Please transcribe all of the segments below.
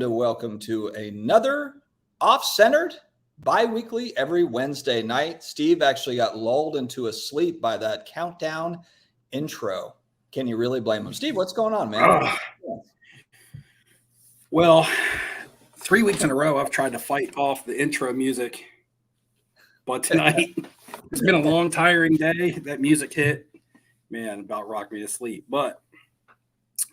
and welcome to another off-centered bi-weekly every Wednesday night. Steve actually got lulled into a sleep by that countdown intro. Can you really blame him? Steve, what's going on, man? Well, 3 weeks in a row, I've tried to fight off the intro music, but tonight it's been a long, tiring day. That music hit, man, about rocked me to sleep. But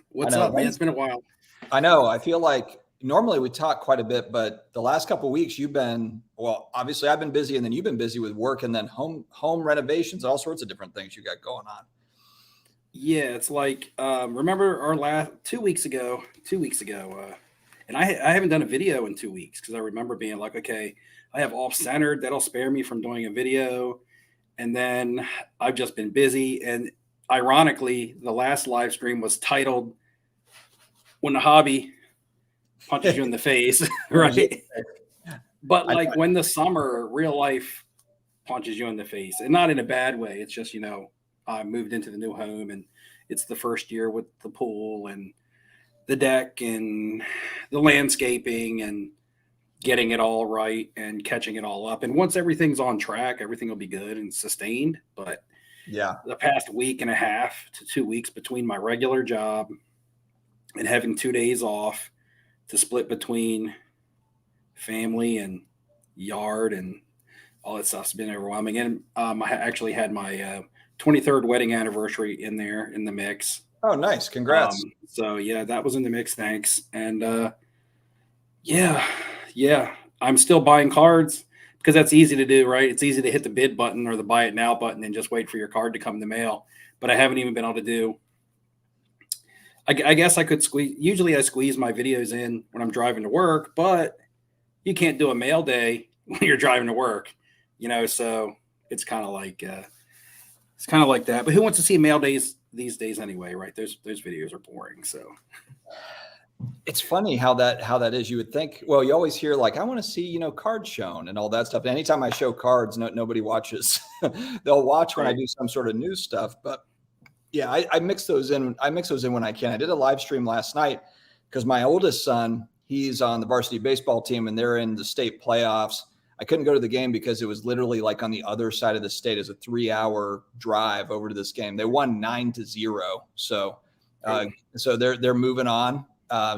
what's up, man? It's been a while. I know. I feel like normally we talk quite a bit, but the last couple of weeks you've been, well, obviously I've been busy, and then you've been busy with work and then home renovations, all sorts of different things you got going on. Yeah, it's like, remember our last 2 weeks ago, and I haven't done a video in 2 weeks because I remember being like, okay, I have off-centered. That'll spare me from doing a video. And then I've just been busy. And ironically, the last live stream was titled When the Hobby Punches You in the Face, right? But like when the summer, real life punches you in the face, and not in a bad way. It's just, I moved into the new home and it's the first year with the pool and the deck and the landscaping and getting it all right and catching it all up. And once everything's on track, everything will be good and sustained. But yeah, the past week and a half to 2 weeks between my regular job and having 2 days off to split between family and yard and all that stuff's been overwhelming. And I actually had my 23rd wedding anniversary in there in the mix. Oh, nice. Congrats. So yeah, that was in the mix. Thanks. And yeah, I'm still buying cards because that's easy to do, right? It's easy to hit the bid button or the buy it now button and just wait for your card to come in the mail. But I haven't even been able to do. I guess I could squeeze. Usually I squeeze my videos in when I'm driving to work, but you can't do a mail day when you're driving to work, so it's kind of like that. But who wants to see mail days these days anyway, right? Those videos are boring. So it's funny how that is. You would think, well, you always hear like, I want to see, cards shown and all that stuff. And anytime I show cards, nobody watches. They'll watch when I do some sort of news stuff. But yeah, I mix those in. I mix those in when I can. I did a live stream last night because my oldest son, he's on the varsity baseball team and they're in the state playoffs. I couldn't go to the game because it was literally like on the other side of the state. It's a 3-hour drive over to this game. They won 9-0. So they're moving on.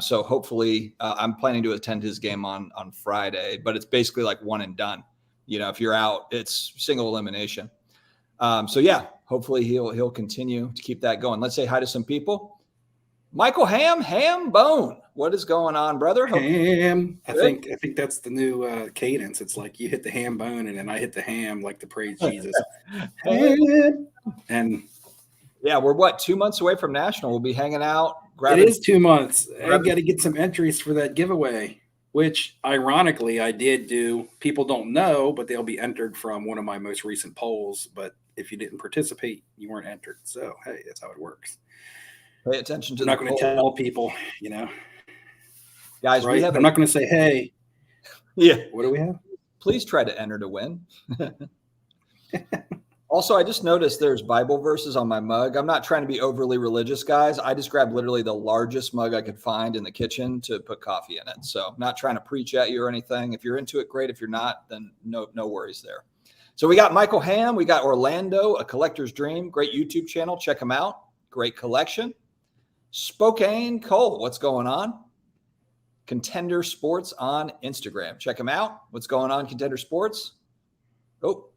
So hopefully I'm planning to attend his game on Friday, but it's basically like one and done. If you're out, it's single elimination. So yeah, hopefully he'll continue to keep that going. Let's say hi to some people. Michael Ham Bone. What is going on, brother? Ham. I think that's the new cadence. It's like you hit the ham bone and then I hit the ham, like to praise Jesus. And yeah, we're 2 months away from National. We'll be hanging out. It is 2 months. I got to get some entries for that giveaway, which ironically I did do. People don't know, but they'll be entered from one of my most recent polls. But if you didn't participate, you weren't entered. So hey, that's how it works. Pay attention to. I'm not going to tell people, guys. Right? I'm not going to say, hey, yeah. What do we have? Please try to enter to win. Also, I just noticed there's Bible verses on my mug. I'm not trying to be overly religious, guys. I just grabbed literally the largest mug I could find in the kitchen to put coffee in it. So I'm not trying to preach at you or anything. If you're into it, great. If you're not, then no worries there. So we got Michael Ham. We got Orlando, A Collector's Dream. Great YouTube channel. Check him out. Great collection. Spokane Cole. What's going on? Contender Sports on Instagram. Check him out. What's going on, Contender Sports? Oh,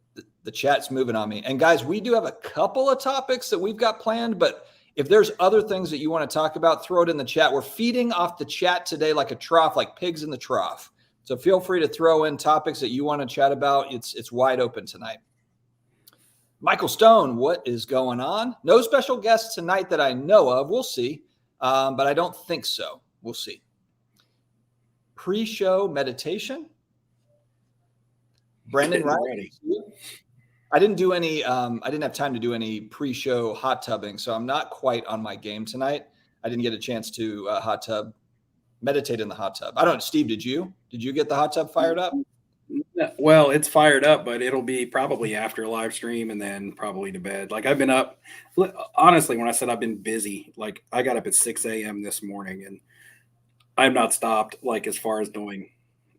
the chat's moving on me. And guys, we do have a couple of topics that we've got planned, but if there's other things that you want to talk about, throw it in the chat. We're feeding off the chat today like a trough, like pigs in the trough. So feel free to throw in topics that you want to chat about. It's wide open tonight. Michael Stone, what is going on? No special guests tonight that I know of. We'll see, but I don't think so. We'll see. Pre-show meditation. Brandon, right? I didn't do any. I didn't have time to do any pre-show hot tubbing, so I'm not quite on my game tonight. I didn't get a chance to hot tub, meditate in the hot tub. I don't. Steve, did you? Did you get the hot tub fired up? Well, it's fired up, but it'll be probably after live stream and then probably to bed. Like I've been up, honestly, when I said I've been busy, like I got up at 6 a.m. this morning and I have not stopped, like, as far as doing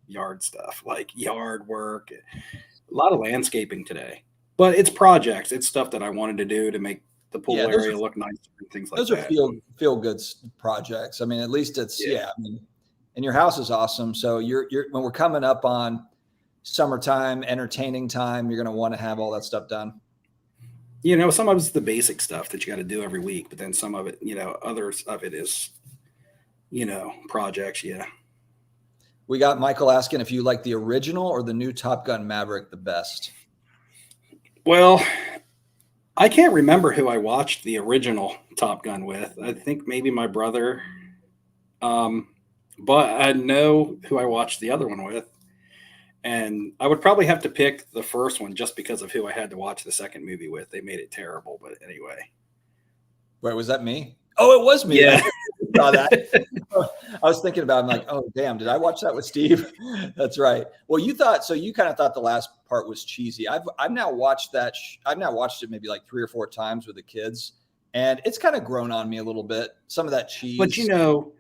yard stuff, like yard work, a lot of landscaping today. But it's projects. It's stuff that I wanted to do to make the Yeah, pool area look nicer and things like those are that. feel good projects. I mean, at least it's Yeah. I mean, and your house is awesome. So you're when we're coming up on summertime, entertaining time, you're going to want to have all that stuff done. You know, some of it's the basic stuff that you got to do every week, but then some of it, you know, others of it is, you know, projects. Yeah. We got Michael asking if you like the original or the new Top Gun Maverick the best. Well, I can't remember who I watched the original Top Gun with. I think maybe my brother. But I know who I watched the other one with. And I would probably have to pick the first one just because of who I had to watch the second movie with. They made it terrible, but anyway. Wait, was that me? Oh, it was me. Yeah. I saw that. I was thinking about it. I'm like, oh, damn, did I watch that with Steve? That's right. Well, you kind of thought the last part was cheesy. I've now watched that. I've now watched it maybe like 3 or 4 times with the kids, and it's kind of grown on me a little bit. Some of that cheese. But you know,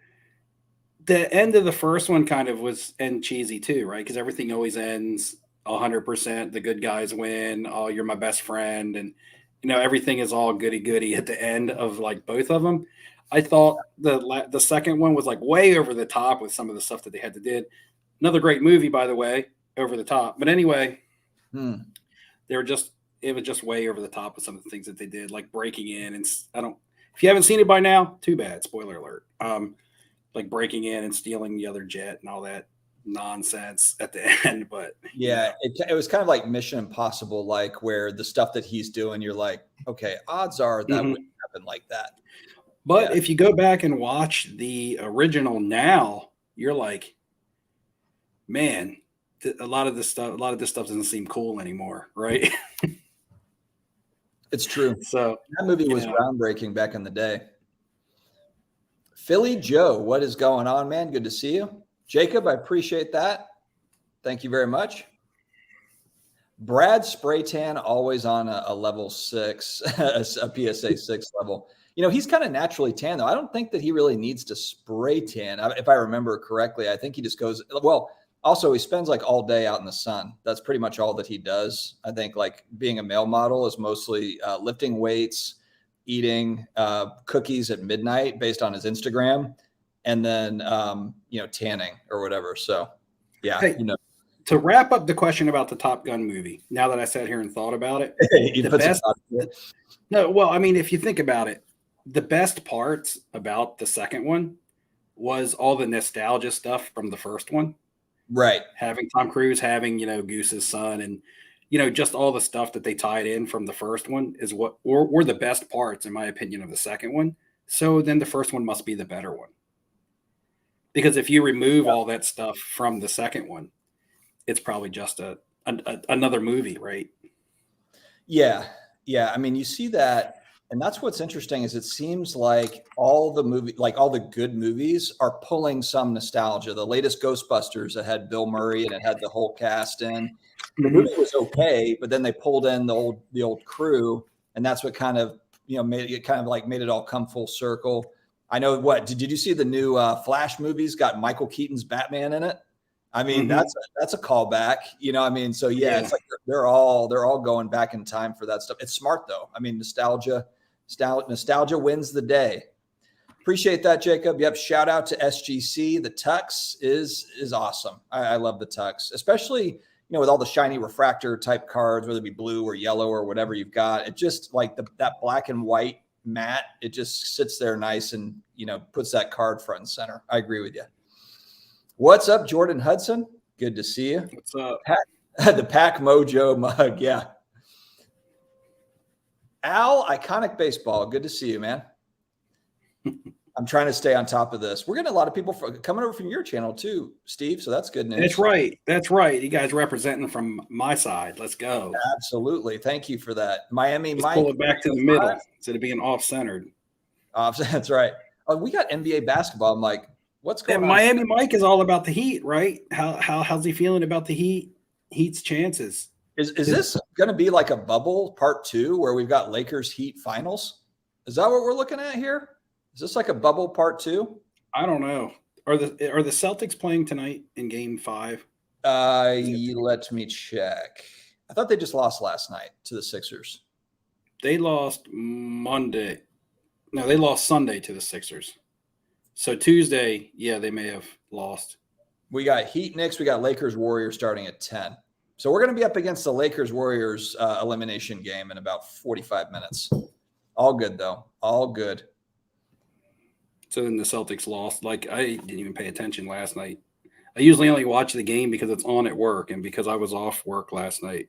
the end of the first one kind of was end cheesy too, right? Because everything always ends 100%. The good guys win. Oh, you're my best friend, and you know everything is all goody goody at the end of like both of them. I thought the second one was like way over the top with some of the stuff that they had to do. Another great movie, by the way, over the top. But anyway, it was just way over the top with some of the things that they did, like breaking in. And if you haven't seen it by now, too bad. Spoiler alert. Like breaking in and stealing the other jet and all that nonsense at the end. But yeah, it was kind of like Mission Impossible, like where the stuff that he's doing, you're like, okay, odds are that wouldn't happen like that. But if you go back and watch the original now, you're like, man, a lot of this stuff doesn't seem cool anymore, right? It's true. So that movie was groundbreaking back in the day. Philly Joe, what is going on, man? Good to see you. Jacob, I appreciate that. Thank you very much. Brad Spray Tan, always on a level 6, a PSA 6 level. You know, he's kind of naturally tan, though. I don't think that he really needs to spray tan. If I remember correctly, I think he just goes, well, also he spends like all day out in the sun. That's pretty much all that he does. I think like being a male model is mostly lifting weights, eating cookies at midnight based on his Instagram, and then, you know, tanning or whatever. So, yeah, hey, you know. To wrap up the question about the Top Gun movie, now that I sat here and thought about it, well, I mean, if you think about it, the best parts about the second one was all the nostalgia stuff from the first one. Right. Having Tom Cruise, having, you know, Goose's son, and, you know, just all the stuff that they tied in from the first one is what were the best parts, in my opinion, of the second one. So then the first one must be the better one. Because if you remove all that stuff from the second one, it's probably just another movie, right? Yeah. Yeah. I mean, you see that. And that's what's interesting is it seems like all the good movies are pulling some nostalgia. The latest Ghostbusters that had Bill Murray and it had the whole cast in. The movie was okay, but then they pulled in the old crew, and that's what kind of, you know, made it all come full circle. I know did you see the new Flash movies got Michael Keaton's Batman in it? I mean, that's a callback, you know. I mean, so yeah, it's like they're all going back in time for that stuff. It's smart though. I mean, nostalgia wins the day. Appreciate that, Jacob. Yep. Shout out to SGC. The Tux is awesome. I love the Tux, especially, you know, with all the shiny refractor type cards, whether it be blue or yellow or whatever you've got. It just like that black and white matte. It just sits there nice and, you know, puts that card front and center. I agree with you. What's up, Jordan Hudson? Good to see you. What's up? The Pack Mojo mug. Yeah. Al, Iconic Baseball. Good to see you, man. I'm trying to stay on top of this. We're getting a lot of people coming over from your channel too, Steve. So that's good news. That's right. That's right. You guys representing from my side. Let's go. Absolutely. Thank you for that. Miami Mike. Pull it back to the middle instead of being off-centered. That's right. Oh, we got NBA basketball. I'm like, what's going on? Miami Mike is all about the Heat, right? How's he feeling about the Heat's chances? Is this going to be like a bubble part 2 where we've got Lakers Heat finals? Is that what we're looking at here? Is this like a bubble part 2? I don't know. Are the Celtics playing tonight in Game 5? Let me check. I thought they just lost last night to the Sixers. They lost Monday. No, they lost Sunday to the Sixers. So Tuesday, yeah, they may have lost. We got Heat Knicks. We got Lakers Warriors starting at 10. So we're going to be up against the Lakers Warriors elimination game in about 45 minutes. All good, though. All good. So then the Celtics lost. Like, I didn't even pay attention last night. I usually only watch the game because it's on at work, and because I was off work last night.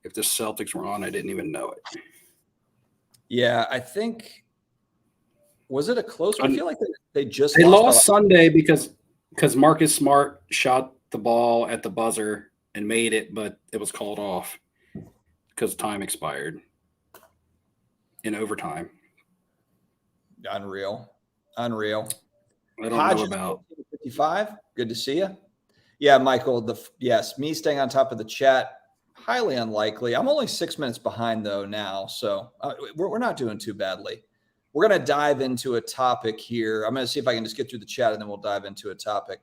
If the Celtics were on, I didn't even know it. Yeah, I think – was it a close one? I feel like they just lost Sunday because Marcus Smart shot the ball at the buzzer and made it, but it was called off because time expired in overtime. Unreal. I don't know about 55. Good to see you. Yeah, Michael. Yes, me staying on top of the chat. Highly unlikely. I'm only 6 minutes behind though now, so we're not doing too badly. We're going to dive into a topic here. I'm going to see if I can just get through the chat and then we'll dive into a topic.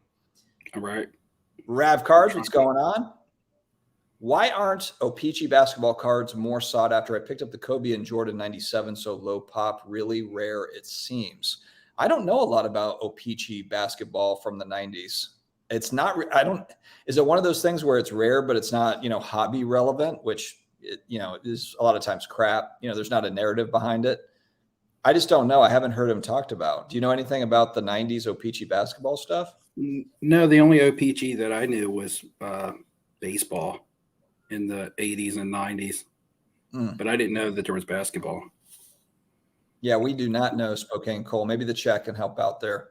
All right. Rav Cards, what's going on? Why aren't O-Pee-Chee basketball cards more sought after? I picked up the Kobe and Jordan 97, so low pop, really rare it seems. I don't know a lot about O-Pee-Chee basketball from the 90s. It's not, is it one of those things where it's rare, but it's not, hobby relevant, which, is a lot of times crap. There's not a narrative behind it. I just don't know. I haven't heard him talked about. Do you know anything about the 90s O-Pee-Chee basketball stuff? No, the only O-Pee-Chee that I knew was baseball in the 80s and 90s. But I didn't know that there was basketball. Yeah, we do not know Spokane Cole. Maybe the chat can help out there.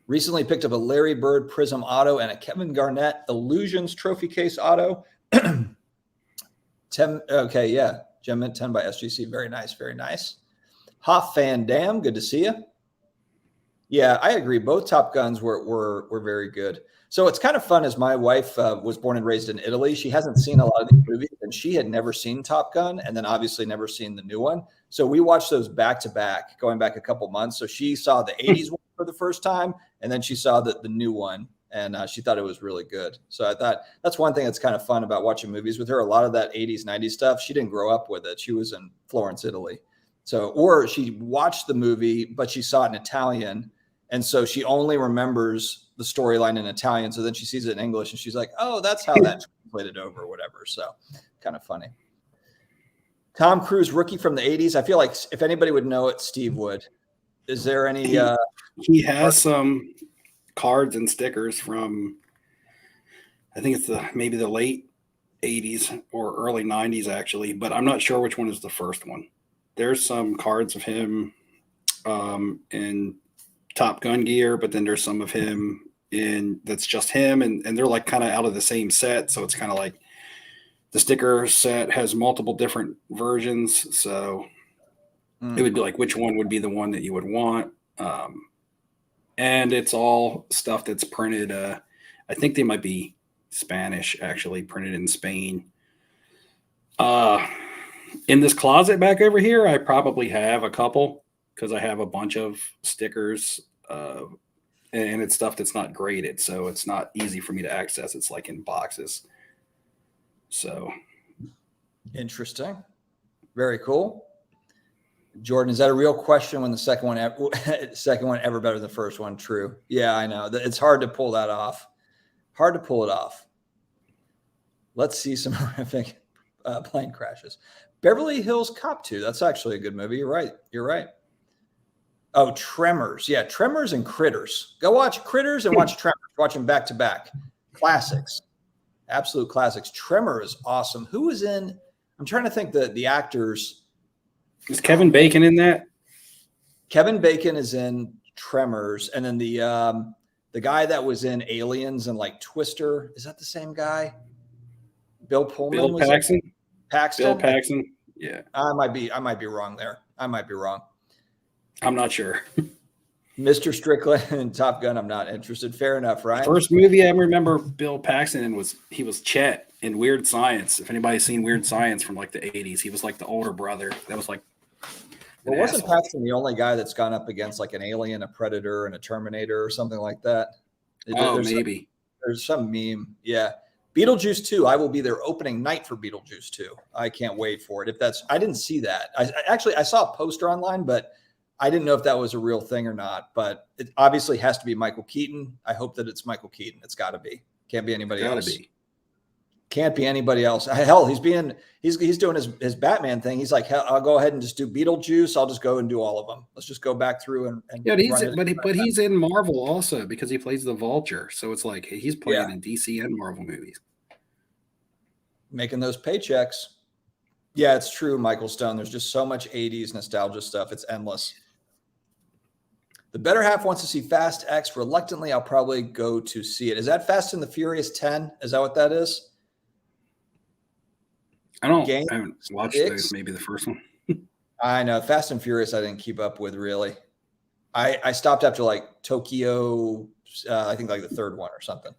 Recently picked up a Larry Bird Prism auto and a Kevin Garnett Illusions trophy case auto. 10. Okay, yeah. Gem Mint 10 by SGC. Very nice, very nice. Hoff Van Dam, good to see you. Yeah, I agree. Both Top Guns were very good. So it's kind of fun as my wife was born and raised in Italy. She hasn't seen a lot of these movies, and she had never seen Top Gun and then obviously never seen the new one. So we watched those back to back, going back a couple months. So she saw the 80s one for the first time, and then she saw the new one, and she thought it was really good. So I thought that's one thing that's kind of fun about watching movies with her. A lot of that 80s, 90s stuff, she didn't grow up with it. She was in Florence, Italy. So, or she watched the movie, but she saw it in Italian. And so she only remembers the storyline in Italian. So then she sees it in English and she's like, oh, that's how that translated over or whatever. So kind of funny. Tom Cruise, rookie from the 80s. I feel like if anybody would know it, Steve would. Is there any? He has some cards and stickers from, I think it's maybe the late 80s or early 90s, actually. But I'm not sure which one is the first one. There's some cards of him in Top Gun gear, but then there's some of him that's just him, and they're like kind of out of the same set. So it's kind of like the sticker set has multiple different versions. So it would be like, which one would be the one that you would want? And it's all stuff that's printed. I think they might be Spanish, actually, printed in Spain. In this closet back over here, I probably have a couple because I have a bunch of stickers and it's stuff that's not graded. So it's not easy for me to access. It's like in boxes. So interesting. Very cool. Jordan, is that a real question when the second one ever better than the first one? True. Yeah, I know. It's hard to pull that off. Hard to pull it off. Let's see some horrific plane crashes. Beverly Hills Cop 2. That's actually a good movie. You're right. You're right. Oh, Tremors. Yeah, Tremors and Critters. Go watch Critters and watch Tremors. Watch them back to back. Classics. Absolute classics. Tremor is awesome. Who was in? I'm trying to think the actors. Is Kevin Bacon in that? Kevin Bacon is in Tremors, and then the guy that was in Aliens and like Twister, is that the same guy? Bill Pullman. Bill Paxton. Paxton. Bill Paxton. Yeah. I might be wrong there. I might be wrong. I'm not sure. Mr. Strickland and Top Gun. I'm not interested. Fair enough, right? First movie I remember Bill Paxton in was Chet in Weird Science. If anybody's seen Weird Science from like the 80s, he was like the older brother. That was like Well, wasn't asshole. Paxton the only guy that's gone up against like an alien, a predator, and a Terminator or something like that? Oh, There's maybe. there's some meme. Yeah. Beetlejuice 2, I will be there opening night for Beetlejuice 2. I can't wait for it. If that's, I didn't see that. I saw a poster online, but I didn't know if that was a real thing or not. But it obviously has to be Michael Keaton. I hope that it's Michael Keaton. It's got to be. Can't be anybody Gotta else. be. Can't be anybody else. Hell, he's doing his Batman thing. He's like, hell, I'll go ahead and just do Beetlejuice. I'll just go and do all of them. Let's just go back through and Yeah, run it. but he's in Marvel also because he plays the Vulture. So it's like he's playing Yeah. in DC and Marvel movies. Making those paychecks. Yeah, it's true, Michael Stone. There's just so much 80s nostalgia stuff. It's endless. The better half wants to see Fast X. Reluctantly, I'll probably go to see it. Is that Fast and the Furious 10? Is that what that is? I haven't watched 6? those. Maybe the first one. I know. Fast and Furious, I didn't keep up with really. I stopped after like Tokyo, I think like the third one or something.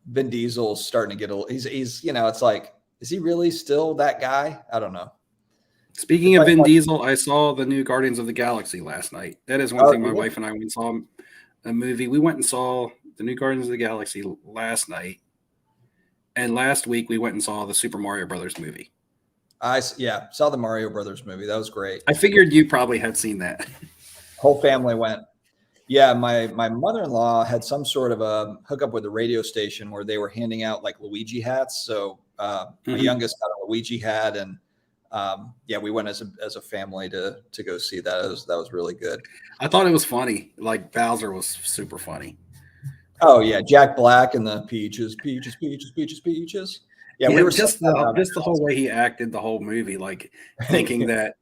Vin Diesel's starting to get a little, he's it's like, is he really still that guy? I don't know. Speaking of Vin Diesel, I saw the new Guardians of the Galaxy last night. That is one thing my wife and I went and saw a movie. We went and saw the new Guardians of the Galaxy last night. And last week we went and saw the Super Mario Brothers movie. Saw the Mario Brothers movie. That was great. I figured you probably had seen that. Whole family went. Yeah, my mother-in-law had some sort of a hookup with a radio station where they were handing out like Luigi hats. So my youngest got a Luigi hat, and we went as a family to go see that. That was really good. I thought it was funny. Like Bowser was super funny. Oh yeah, Jack Black and the peaches. Yeah, we were just the whole way he acted the whole movie, like thinking that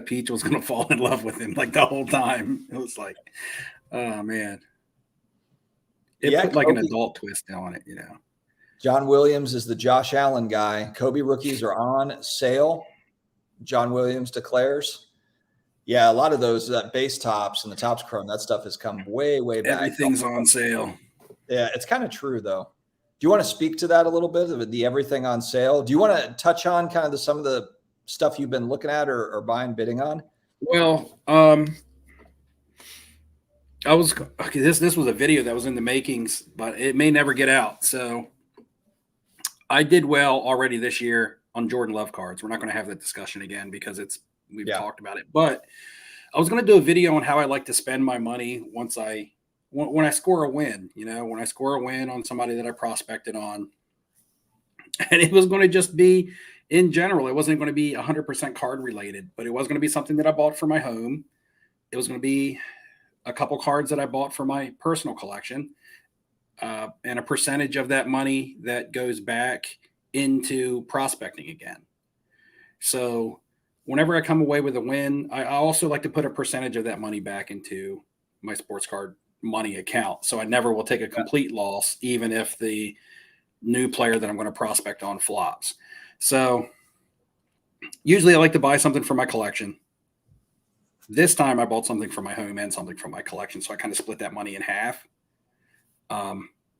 Peach was going to fall in love with him like the whole time. It was like, oh man, it put like an adult twist on it, John Williams is the Josh Allen guy. Kobe rookies are on sale. John Williams declares. Yeah, a lot of those base tops and the tops chrome, that stuff has come way back. Everything's on sale. Yeah, it's kind of true though. Do you want to speak to that a little bit of the everything on sale? Do you want to touch on kind of some of the stuff you've been looking at or buying, bidding on? Well, this was a video that was in the makings, but it may never get out. So I did well already this year on Jordan Love cards. We're not going to have that discussion again because we've talked about it. But I was going to do a video on how I like to spend my money when I score a win. When I score a win on somebody that I prospected on, and it was going to just be in general. It wasn't going to be 100% card related, but it was going to be something that I bought for my home. It was going to be a couple cards that I bought for my personal collection, and a percentage of that money that goes back into prospecting again. So whenever I come away with a win, I also like to put a percentage of that money back into my sports card money account. So I never will take a complete loss, even if the new player that I'm going to prospect on flops. So usually I like to buy something for my collection. This time I bought something for my home and something for my collection. So I kind of split that money in half.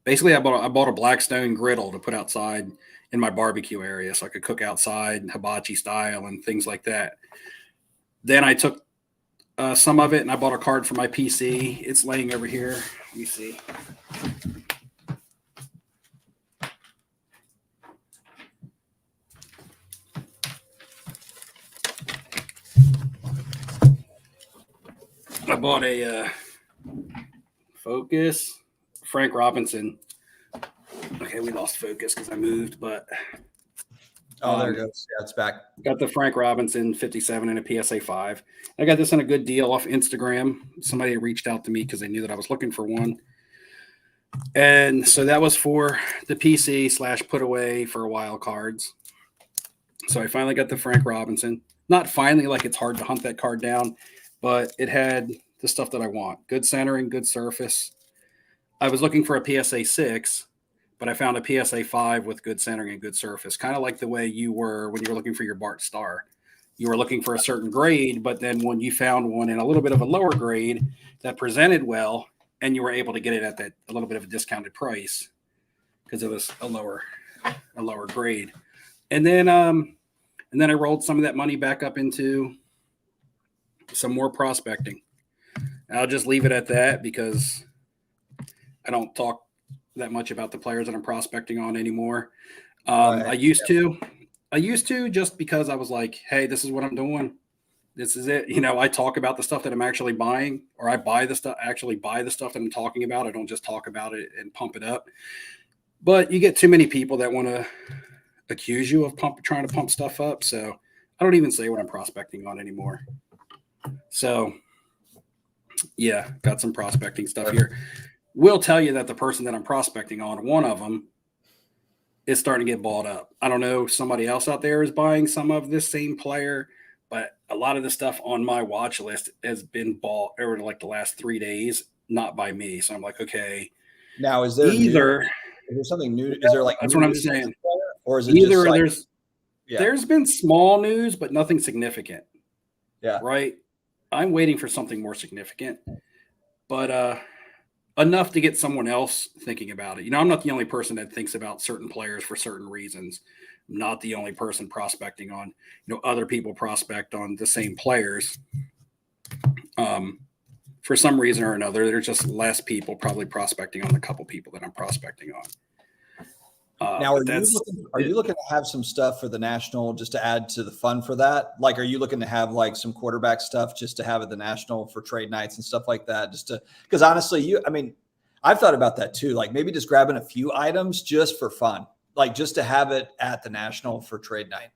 Basically I bought a Blackstone griddle to put outside in my barbecue area so I could cook outside hibachi style and things like that. Then I took some of it and I bought a card for my PC. It's laying over here. Let me see. I bought a Focus Frank Robinson. Okay, we lost focus because I moved, but there it goes. Yeah, it's back. Got the Frank Robinson 57 and a PSA 5. I got this on a good deal off Instagram. Somebody reached out to me because they knew that I was looking for one. And so that was for the PC / put away for a while cards. So I finally got the Frank Robinson. Not finally, like it's hard to hunt that card down, but it had the stuff that I want. Good centering, good surface. I was looking for a PSA 6, but I found a PSA 5 with good centering and good surface. Kind of like the way you were when you were looking for your Bart Star. You were looking for a certain grade, but then when you found one in a little bit of a lower grade that presented well, and you were able to get it at a little bit of a discounted price because it was a lower grade. And then I rolled some of that money back up into some more prospecting. I'll just leave it at that because I don't talk that much about the players that I'm prospecting on anymore. Right. I used to just because I was like, hey, this is what I'm doing. This is it. I talk about the stuff that I'm actually buying, or I buy the stuff that I'm talking about. I don't just talk about it and pump it up. But you get too many people that want to accuse you of trying to pump stuff up. So I don't even say what I'm prospecting on anymore. So yeah, got some prospecting stuff here. Will tell you that the person that I'm prospecting on, one of them, is starting to get bought up. I don't know, somebody else out there is buying some of this same player, but a lot of the stuff on my watch list has been bought over like the last 3 days, not by me. So I'm like, okay. Now, is there either is there something new? Is there like that's new what I'm news on saying. this player? Or is it Either just like, there's been small news, but nothing significant. Yeah. Right. I'm waiting for something more significant, but enough to get someone else thinking about it. I'm not the only person that thinks about certain players for certain reasons. I'm not the only person prospecting on, other people prospect on the same players. For some reason or another, there's just less people probably prospecting on the couple people that I'm prospecting on. Now, are you looking to have some stuff for the National just to add to the fun for that? Like, are you looking to have like some quarterback stuff just to have at the National for trade nights and stuff like that? Because honestly, I've thought about that too. Like maybe just grabbing a few items just for fun, like just to have it at the National for trade night.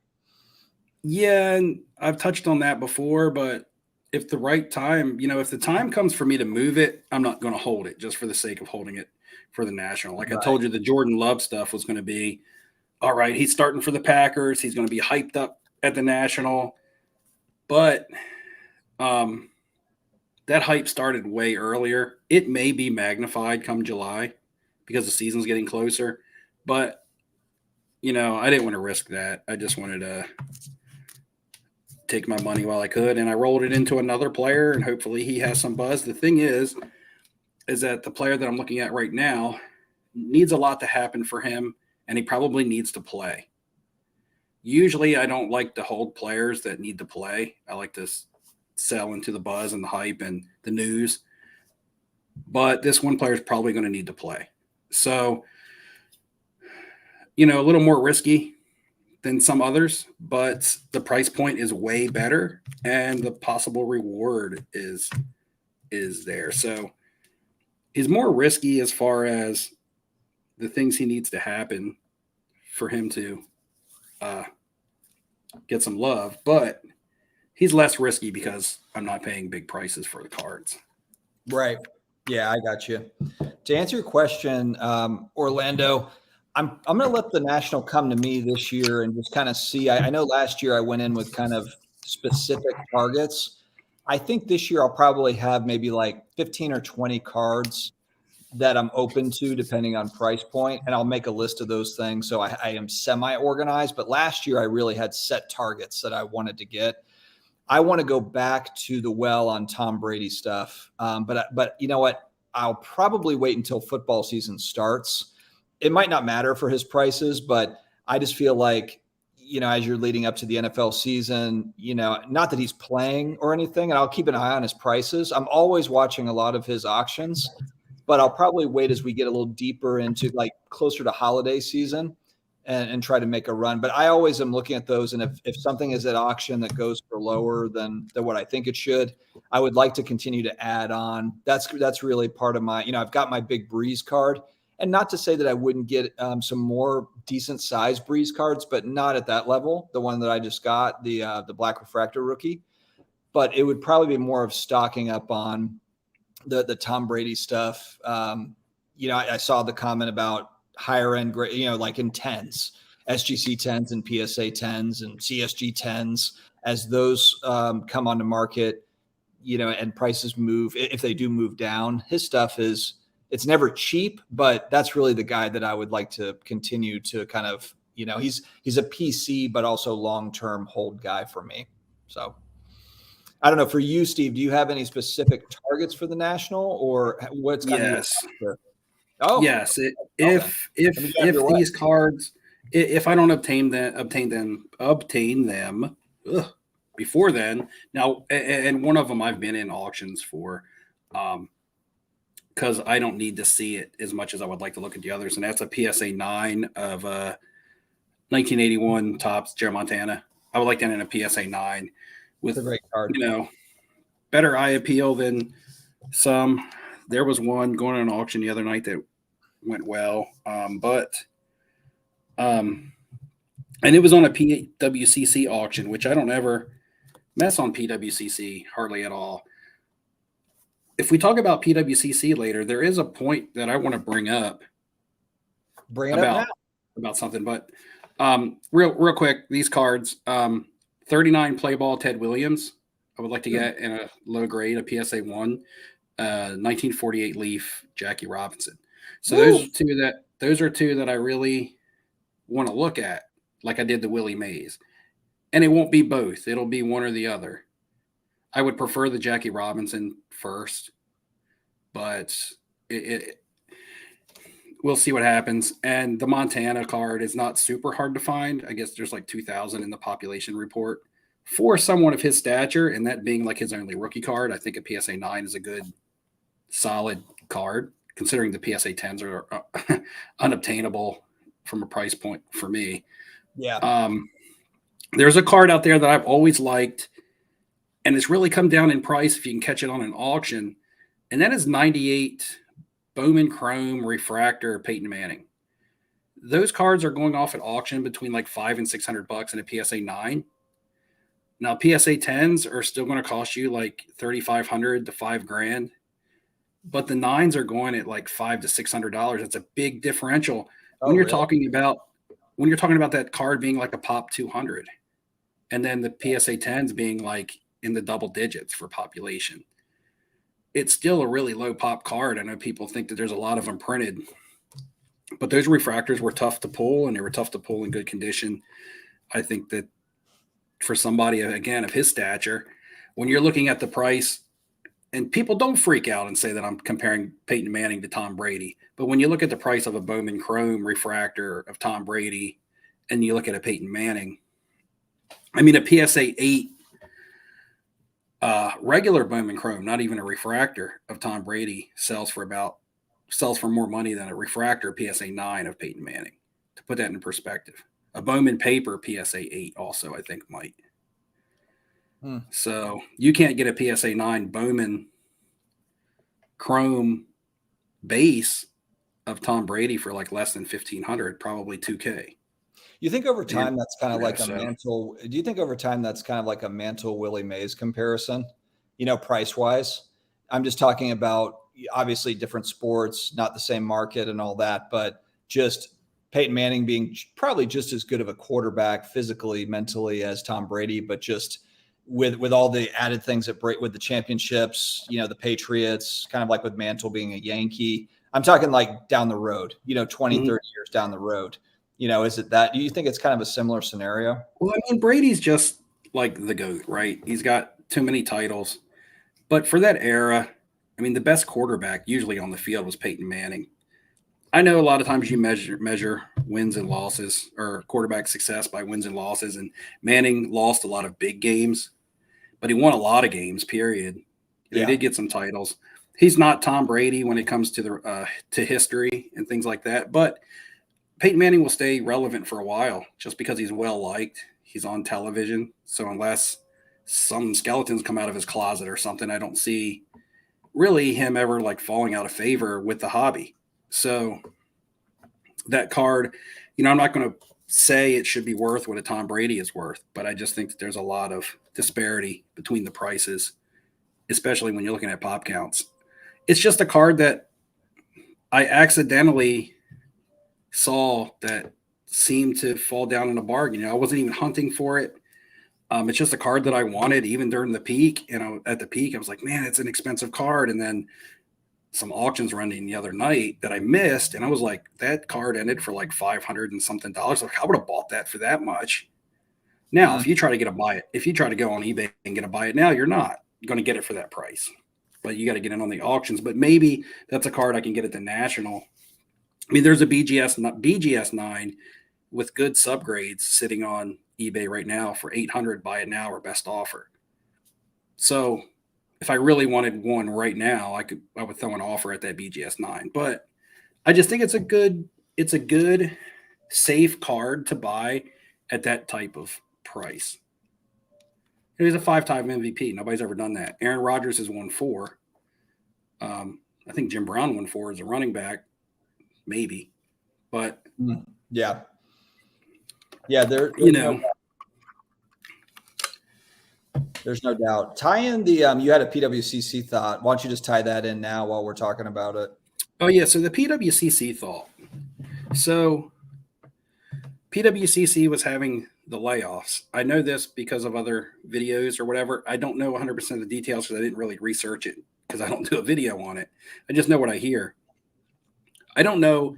Yeah, and I've touched on that before, but if the right time, if the time comes for me to move it, I'm not going to hold it just for the sake of holding it for the National. Like I told you, the Jordan Love stuff was going to be, all right, he's starting for the Packers. He's going to be hyped up at the National. But that hype started way earlier. It may be magnified come July because the season's getting closer. But, I didn't want to risk that. I just wanted to take my money while I could, and I rolled it into another player, and hopefully he has some buzz. The thing is that the player that I'm looking at right now needs a lot to happen for him, and he probably needs to play. Usually I don't like to hold players that need to play. I like to sell into the buzz and the hype and the news. But this one player is probably going to need to play. So, a little more risky than some others, but the price point is way better and the possible reward is there. So he's more risky as far as the things he needs to happen for him to get some love, but he's less risky because I'm not paying big prices for the cards. Right. Yeah, I got you. To answer your question, Orlando, I'm going to let the National come to me this year and just kind of see. I know last year I went in with kind of specific targets. I think this year I'll probably have maybe like 15 or 20 cards that I'm open to depending on price point, and I'll make a list of those things. So I am semi-organized, but last year I really had set targets that I wanted to get. I want to go back to the well on Tom Brady stuff. But you know what? I'll probably wait until football season starts. It might not matter for his prices, but I just feel like, as you're leading up to the NFL season, not that he's playing or anything, and I'll keep an eye on his prices. I'm always watching a lot of his auctions, but I'll probably wait as we get a little deeper into like closer to holiday season and try to make a run. But I always am looking at those. And if something is at auction that goes for lower than what I think it should, I would like to continue to add on. That's really part of my, I've got my big Breeze card, and not to say that I wouldn't get some more decent size Breeze cards, but not at that level. The one that I just got, the Black Refractor rookie, but it would probably be more of stocking up on the Tom Brady stuff. I saw the comment about higher end grade, like in 10s, SGC 10s and PSA 10s and CSG 10s, as those come onto market, and prices move. If they do move down, his stuff it's never cheap, but that's really the guy that I would like to continue to kind of, he's a PC, but also long-term hold guy for me. So I don't know, for you, Steve, do you have any specific targets for the National, or what's kind of your? Oh, yes. If these cards, if I don't obtain them, before then. Now, and one of them I've been in auctions for, because I don't need to see it as much as I would like to look at the others, and that's a PSA 9 of 1981 Topps Joe Montana. I would like that in a PSA 9 with, It's a great card. better eye appeal than some. There was one going on an auction the other night that went well, and it was on a PWCC auction, which I don't ever mess on PWCC hardly at all. If we talk about PWCC later, there is a point that I want to bring up. About something, but real quick, these cards, 39 play ball Ted Williams, I would like to get in a low grade, a PSA 1, 1948 Leaf Jackie Robinson. So those are two that I really want to look at, like I did the Willie Mays. And it won't be both. It'll be one or the other. I would prefer the Jackie Robinson first, but we'll see what happens. And the Montana card is not super hard to find. I guess there's like 2,000 in the population report for someone of his stature, and that being like his only rookie card. I think a PSA 9 is a good, solid card, considering the PSA 10s are unobtainable from a price point for me. Yeah. There's a card out there that I've always liked, and it's really come down in price if you can catch it on an auction, and that is 98 Bowman Chrome Refractor Peyton Manning. Those cards are going off at auction between like $500 and $600 in a PSA 9. Now, PSA 10s are still going to cost you like $3,500 to $5,000, but the 9s are going at like $500 to $600. That's a big differential when you're talking about that card being like a pop 200, and then the PSA 10s being like in the double digits for population. It's still a really low pop card. I know people think that there's a lot of them printed, but those refractors were tough to pull, and they were tough to pull in good condition. I think that for somebody, again, of his stature, when you're looking at the price, and people don't freak out and say that I'm comparing Peyton Manning to Tom Brady, but when you look at the price of a Bowman Chrome refractor of Tom Brady and you look at a Peyton Manning, I mean, a PSA 8 regular Bowman Chrome, not even a refractor of Tom Brady, sells for more money than a refractor PSA 9 of Peyton Manning. To put that in perspective, a Bowman paper PSA 8 also, I think, might. So you can't get a PSA 9 Bowman Chrome base of Tom Brady for like less than $1,500, probably $2,000. You think over time that's kind of like a mantle? Do you think over time that's kind of like a Mantle Willie Mays comparison? Price wise, I'm just talking about obviously different sports, not the same market and all that, but just Peyton Manning being probably just as good of a quarterback physically, mentally as Tom Brady, but just with all the added things that break with the championships, the Patriots, kind of like with Mantle being a Yankee. I'm talking like down the road, 20, 30 years down the road. Is it that? Do you think it's kind of a similar scenario? Well, I mean, Brady's just like the GOAT, right? He's got too many titles. But for that era, I mean, the best quarterback usually on the field was Peyton Manning. I know a lot of times you measure wins and losses, or quarterback success by wins and losses, and Manning lost a lot of big games, but he won a lot of games, period. He did get some titles. He's not Tom Brady when it comes to to history and things like that, but Peyton Manning will stay relevant for a while just because he's well-liked. He's on television. So unless some skeletons come out of his closet or something, I don't see really him ever like falling out of favor with the hobby. So that card, I'm not going to say it should be worth what a Tom Brady is worth, but I just think that there's a lot of disparity between the prices, especially when you're looking at pop counts. It's just a card that I accidentally saw that seemed to fall down in a bargain. I wasn't even hunting for it. It's just a card that I wanted even during the peak. At the peak, I was like, man, it's an expensive card. And then some auctions running the other night that I missed, and I was like, that card ended for like $500 and something dollars. Like, I would have bought that for that much. Now, if you try to if you try to go on eBay and get a buy it now, you're not going to get it for that price. But you got to get in on the auctions. But maybe that's a card I can get at the National. I mean, there's a BGS 9 with good subgrades sitting on eBay right now for 800, buy it now or best offer. So if I really wanted one right now, I would throw an offer at that BGS 9. But I just think it's a good safe card to buy at that type of price. He's a 5-time MVP. Nobody's ever done that. Aaron Rodgers has won 4. I think Jim Brown won 4 as a running back, maybe. But yeah, there's no doubt. Tie in the you had a PWCC thought. Why don't you just tie that in now while we're talking about it? Oh yeah, so the PWCC thought. So PWCC was having the layoffs. I know this because of other videos or whatever. I don't know 100% of the details because I didn't really research it because I don't do a video on it. I just know what I hear. I don't know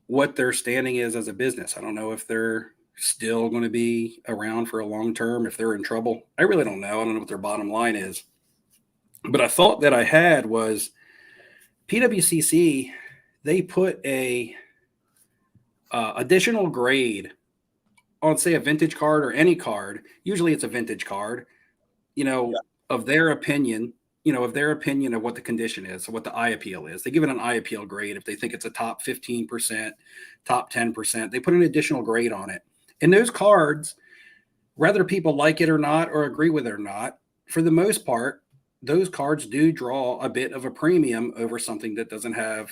what their standing is as a business. I don't know if they're still going to be around for a long term, if they're in trouble. I really don't know. I don't know what their bottom line is. But a thought that I had was PWCC, they put a additional grade on, say, a vintage card or any card. Usually it's a vintage card, of their opinion, of what the condition is, what the eye appeal is. They give it an eye appeal grade if they think it's a top 15%, top 10%. They put an additional grade on it. And those cards, whether people like it or not or agree with it or not, for the most part, those cards do draw a bit of a premium over something that doesn't have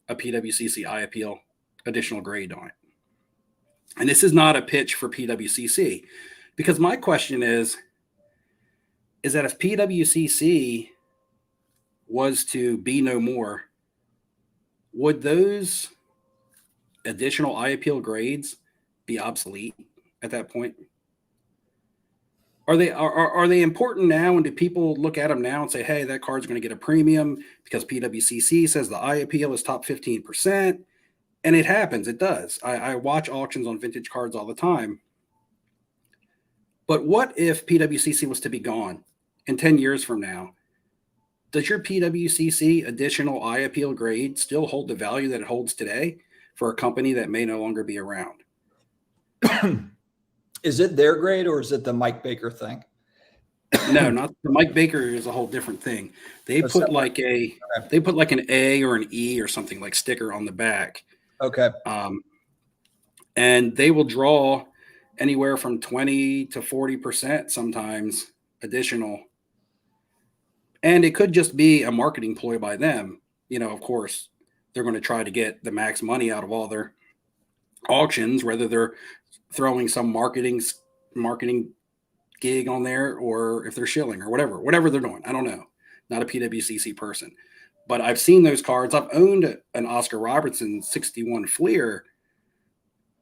a PWCC eye appeal additional grade on it. And this is not a pitch for PWCC, because my question is that if PWCC was to be no more, would those additional eye appeal grades be obsolete at that point? Are they important now? And do people look at them now and say, hey, that card's going to get a premium because PWCC says the eye appeal is top 15%? And it happens. It does. I watch auctions on vintage cards all the time. But what if PWCC was to be gone in 10 years from now? Does your PWCC additional eye appeal grade still hold the value that it holds today for a company that may no longer be around? Is it their grade or is it the Mike Baker thing? No, not the Mike Baker is a whole different thing. They put like an A or an E or something like sticker on the back. Okay. And they will draw anywhere from 20 to 40% sometimes additional. And it could just be a marketing ploy by them. Of course, they're going to try to get the max money out of all their auctions, whether they're throwing some marketing gig on there or if they're shilling or whatever they're doing. I don't know. Not a PWCC person. But I've seen those cards. I've owned an Oscar Robertson 61 Fleer,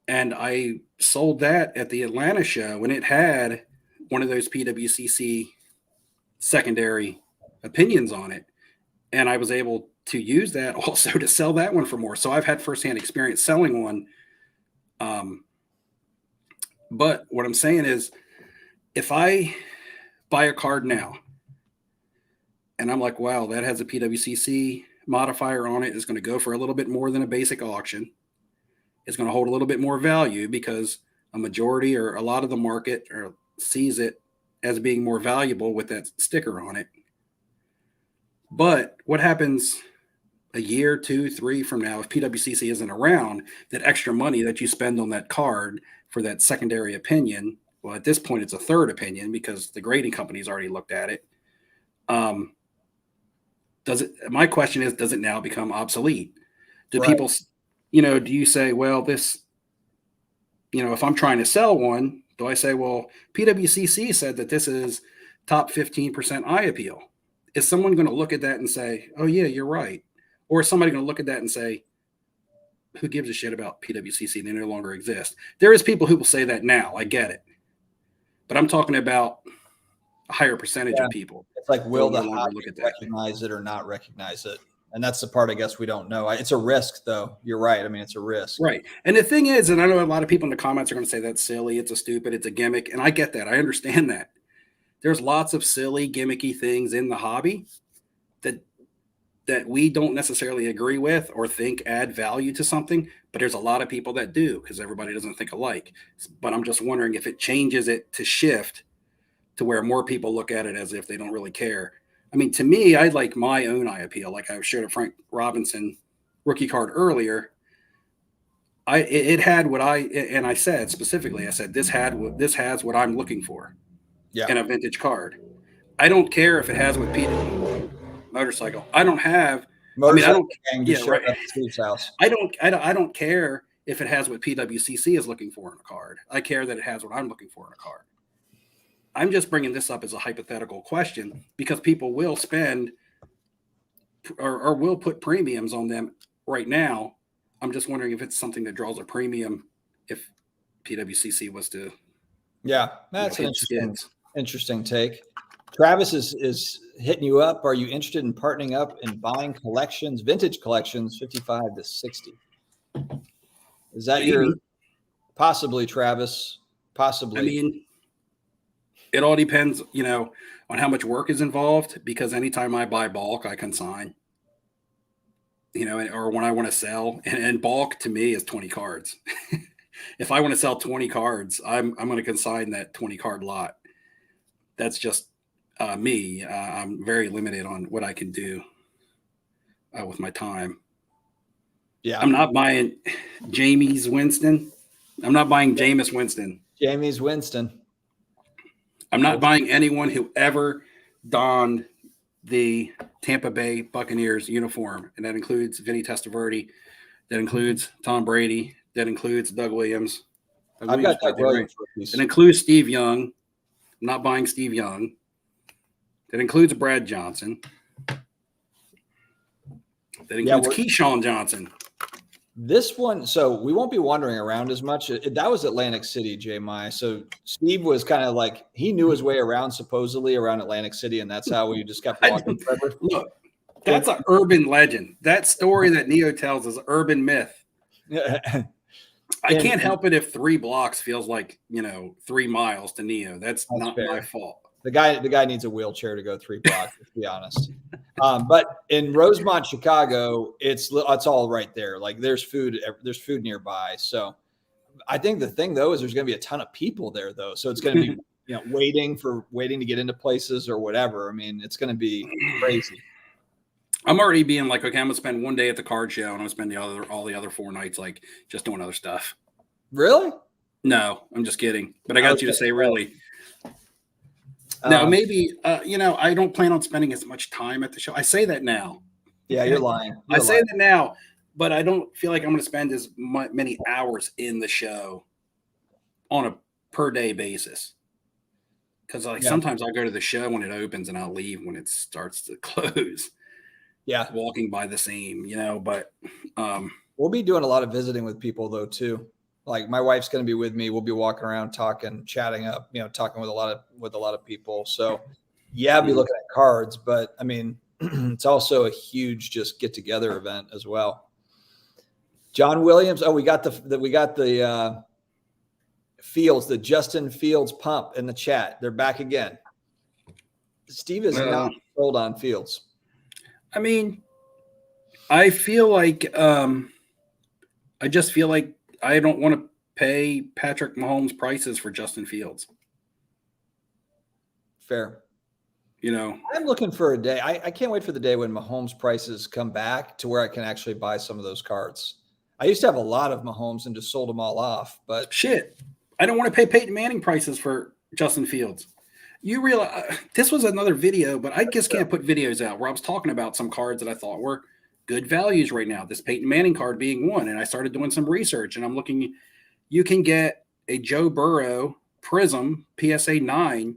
and I sold that at the Atlanta show, and it had one of those PWCC secondary opinions on it. And I was able to use that also to sell that one for more. So I've had firsthand experience selling one. But what I'm saying is, if I buy a card now, and I'm like, wow, that has a PWCC modifier on it. It's going to go for a little bit more than a basic auction. It's going to hold a little bit more value because a majority or a lot of the market sees it as being more valuable with that sticker on it. But what happens a year, 2, 3 from now, if PWCC isn't around, that extra money that you spend on that card for that secondary opinion, well, at this point, it's a third opinion because the grading company's already looked at it. My question is, does it now become obsolete? Do people, do you say, well, this, if I'm trying to sell one, do I say, well, PWCC said that this is top 15% eye appeal? Is someone going to look at that and say, oh yeah, you're right? Or is somebody going to look at that and say, who gives a shit about PWCC? They no longer exist. There is people who will say that now. I get it. But I'm talking about a higher percentage of people. It's like, will the hobby recognize it or not recognize it? And that's the part I guess we don't know. It's a risk, though. You're right. I mean, it's a risk. Right. And the thing is, and I know a lot of people in the comments are going to say that's silly, it's a stupid, it's a gimmick. And I get that. I understand that. There's lots of silly, gimmicky things in the hobby that we don't necessarily agree with or think add value to something. but there's a lot of people that do because everybody doesn't think alike. But I'm just wondering if it changes it to shift to where more people look at it as if they don't really care. I mean, to me, I like my own eye appeal. Like I showed a Frank Robinson rookie card earlier. It had what I said specifically. I said this has what I'm looking for in a vintage card. I don't care if it has what Pete motorcycle. I don't have. Motorcycle I don't. Yeah, right. At Steve's house. I don't care if it has what PWCC is looking for in a card. I care that it has what I'm looking for in a card. I'm just bringing this up as a hypothetical question because people will spend or will put premiums on them right now. I'm just wondering if it's something that draws a premium if PWCC was to. Yeah, that's an interesting take. Travis is hitting you up. Are you interested in partnering up and buying collections, vintage collections, 55 to 60? Is that your possibly, Travis? Possibly. I mean, it all depends, on how much work is involved, because anytime I buy bulk, I consign, or when I want to sell, and bulk to me is 20 cards. If I want to sell 20 cards, I'm going to consign that 20 card lot. That's just me. I'm very limited on what I can do with my time. Yeah. I'm not buying Jameis Winston. I'm not buying Jameis Winston. Jameis Winston. I'm not buying anyone who ever donned the Tampa Bay Buccaneers uniform. And that includes Vinny Testaverde. That includes Tom Brady. That includes Doug Williams. I've got Doug Williams. It includes Steve Young. I'm not buying Steve Young. That includes Brad Johnson. That includes Keyshawn Johnson. This one, so we won't be wandering around as much. That was Atlantic City, J. Mai. So Steve was kind of like, he knew his way around supposedly around Atlantic City, and that's how we just kept walking forever. Look, that's an urban legend. That story that Neo tells is an urban myth. I can't help it if 3 blocks feels like 3 miles to Neo. That's not fair. My fault. The guy needs a wheelchair to go 3 blocks, to be honest. But in Rosemont, Chicago, it's all right there. Like there's food nearby. So I think the thing though is there's going to be a ton of people there though. So it's going to be waiting to get into places or whatever. I mean, it's going to be crazy. I'm already being like, okay, I'm gonna spend one day at the card show and I'm gonna spend all the other 4 nights like just doing other stuff. Really? No, I'm just kidding. But I got you to say really. No, maybe, I don't plan on spending as much time at the show. I say that now. Yeah, you're lying. I say that now, but I don't feel like I'm going to spend as many hours in the show on a per day basis. Because sometimes I'll go to the show when it opens and I'll leave when it starts to close. Yeah. Walking by the same, but. We'll be doing a lot of visiting with people though, too. Like my wife's going to be with me. We'll be walking around, talking, chatting up, talking with a lot of people. So I'll be looking at cards, but I mean, it's also a huge just get together event as well. John Williams. Oh, we got the Fields, the Justin Fields pump in the chat. They're back again. Steve is not sold on Fields. I mean, I feel like, I just feel like I don't want to pay Patrick Mahomes prices for Justin Fields. Fair. I'm looking for a day. I can't wait for the day when Mahomes prices come back to where I can actually buy some of those cards. I used to have a lot of Mahomes and just sold them all off, but shit, I don't want to pay Peyton Manning prices for Justin Fields. You realize this was another video, but I just can't put videos out where I was talking about some cards that I thought were good values right now, this Peyton Manning card being one. And I started doing some research and I'm looking, you can get a Joe Burrow Prism PSA 9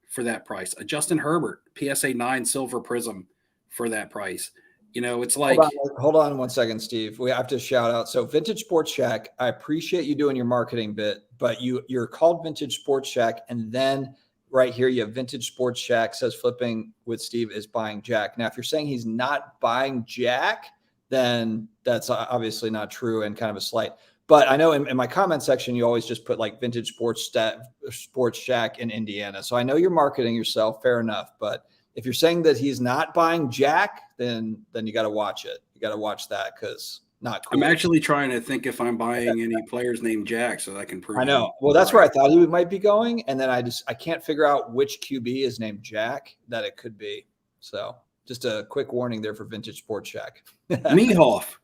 for that price, a Justin Herbert PSA 9 Silver Prism for that price. It's like, hold on 1 second, Steve. We have to shout out. So Vintage Sports Shack, I appreciate you doing your marketing bit, but you're called Vintage Sports Shack. And then right here, you have Vintage Sports Shack says flipping with Steve is buying Jack. Now, if you're saying he's not buying Jack, then that's obviously not true and kind of a slight. But I know in my comment section, you always just put like Vintage Sports Shack in Indiana. So I know you're marketing yourself. Fair enough. But if you're saying that he's not buying Jack, then you got to watch it. You got to watch that because Not I'm cool. actually trying to think if I'm buying any players named Jack so that I can prove. I know. Well, that's where I thought he might be going, and then I can't figure out which QB is named Jack that it could be. So just a quick warning there for Vintage Sports Shack. Mehoff.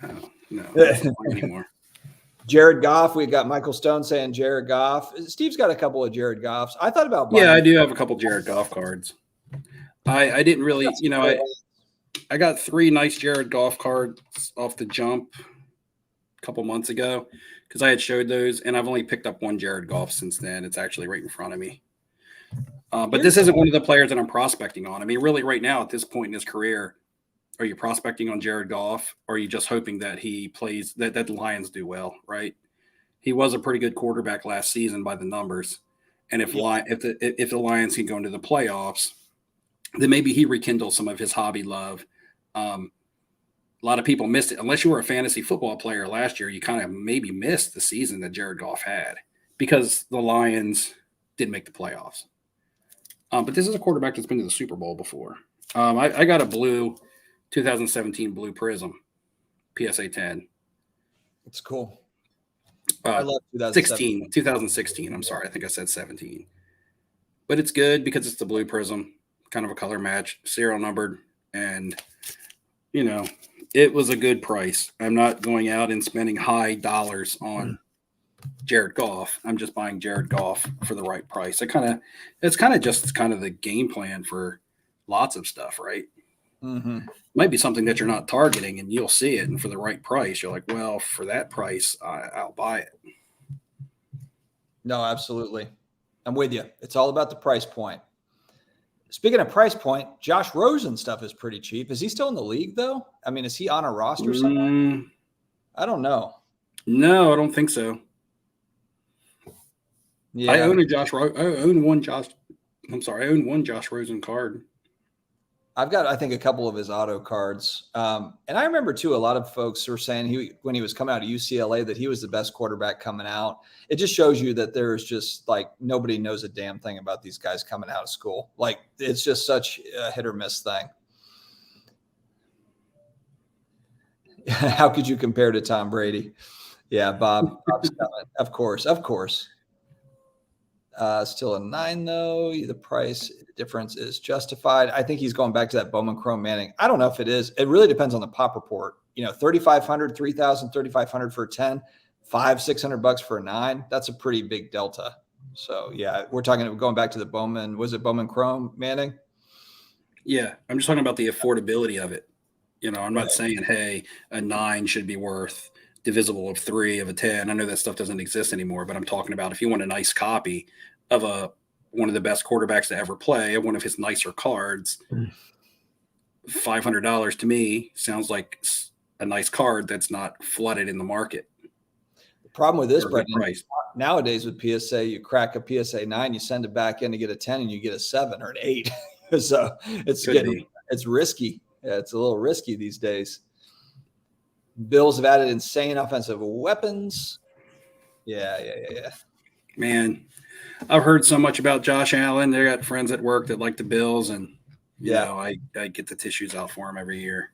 Oh, no, that's not anymore. Jared Goff. We got Michael Stone saying Jared Goff. Steve's got a couple of Jared Goffs. I thought about buying. Yeah, I do have a couple Jared Goff cards. I didn't really, I got 3 nice Jared Goff cards off the jump a couple months ago because I had showed those, and I've only picked up 1 Jared Goff since then. It's actually right in front of me. But this isn't one of the players that I'm prospecting on. I mean, really, right now at this point in his career, are you prospecting on Jared Goff, or are you just hoping that he plays that the Lions do well? Right? He was a pretty good quarterback last season by the numbers, and if the Lions can go into the playoffs, then maybe he rekindles some of his hobby love. A lot of people missed it. Unless you were a fantasy football player last year, you kind of maybe missed the season that Jared Goff had because the Lions didn't make the playoffs. But this is a quarterback that's been to the Super Bowl before. I got a blue 2017 blue prism PSA 10. It's cool. I love 2016. I'm sorry. I think I said 17. But it's good because it's the blue prism, kind of a color match, serial numbered. And, it was a good price. I'm not going out and spending high dollars on Jared Goff. I'm just buying Jared Goff for the right price. It's kind of the game plan for lots of stuff, right? Mm-hmm. Might be something that you're not targeting, and you'll see it, and for the right price, you're like, well, for that price, I'll buy it. No, absolutely. I'm with you. It's all about the price point. Speaking of price point, Josh Rosen stuff is pretty cheap. Is he still in the league, though? I mean, is he on a roster somewhere? I don't know. No, I don't think so. Yeah, I own one Josh Rosen card. I've got, I think, a couple of his auto cards. And I remember, too, a lot of folks were saying when he was coming out of UCLA that he was the best quarterback coming out. It just shows you that there's just like nobody knows a damn thing about these guys coming out of school. Like it's just such a hit or miss thing. How could you compare to Tom Brady? Yeah, Bob's coming. Of course. Still a 9, though. The price difference is justified. I think he's going back to that Bowman Chrome Manning. I don't know if it is. It really depends on the pop report. 3,500, 3,000, 3,500 for a 10, $500-$600 for a 9. That's a pretty big delta. So yeah, we're talking going back to the Bowman. Was it Bowman Chrome Manning? Yeah, I'm just talking about the affordability of it. I'm not saying, hey, a 9 should be worth divisible of 3 of a 10. I know that stuff doesn't exist anymore, but I'm talking about if you want a nice copy of one of the best quarterbacks to ever play, one of his nicer cards, $500 to me sounds like a nice card that's not flooded in the market. The problem with this, Brendan, nowadays with PSA, you crack a PSA 9, you send it back in to get a 10, and you get a 7 or an 8. So it's risky. Yeah, it's a little risky these days. Bills have added insane offensive weapons. Yeah. Man, I've heard so much about Josh Allen. They got friends at work that like the Bills, and I get the tissues out for him every year.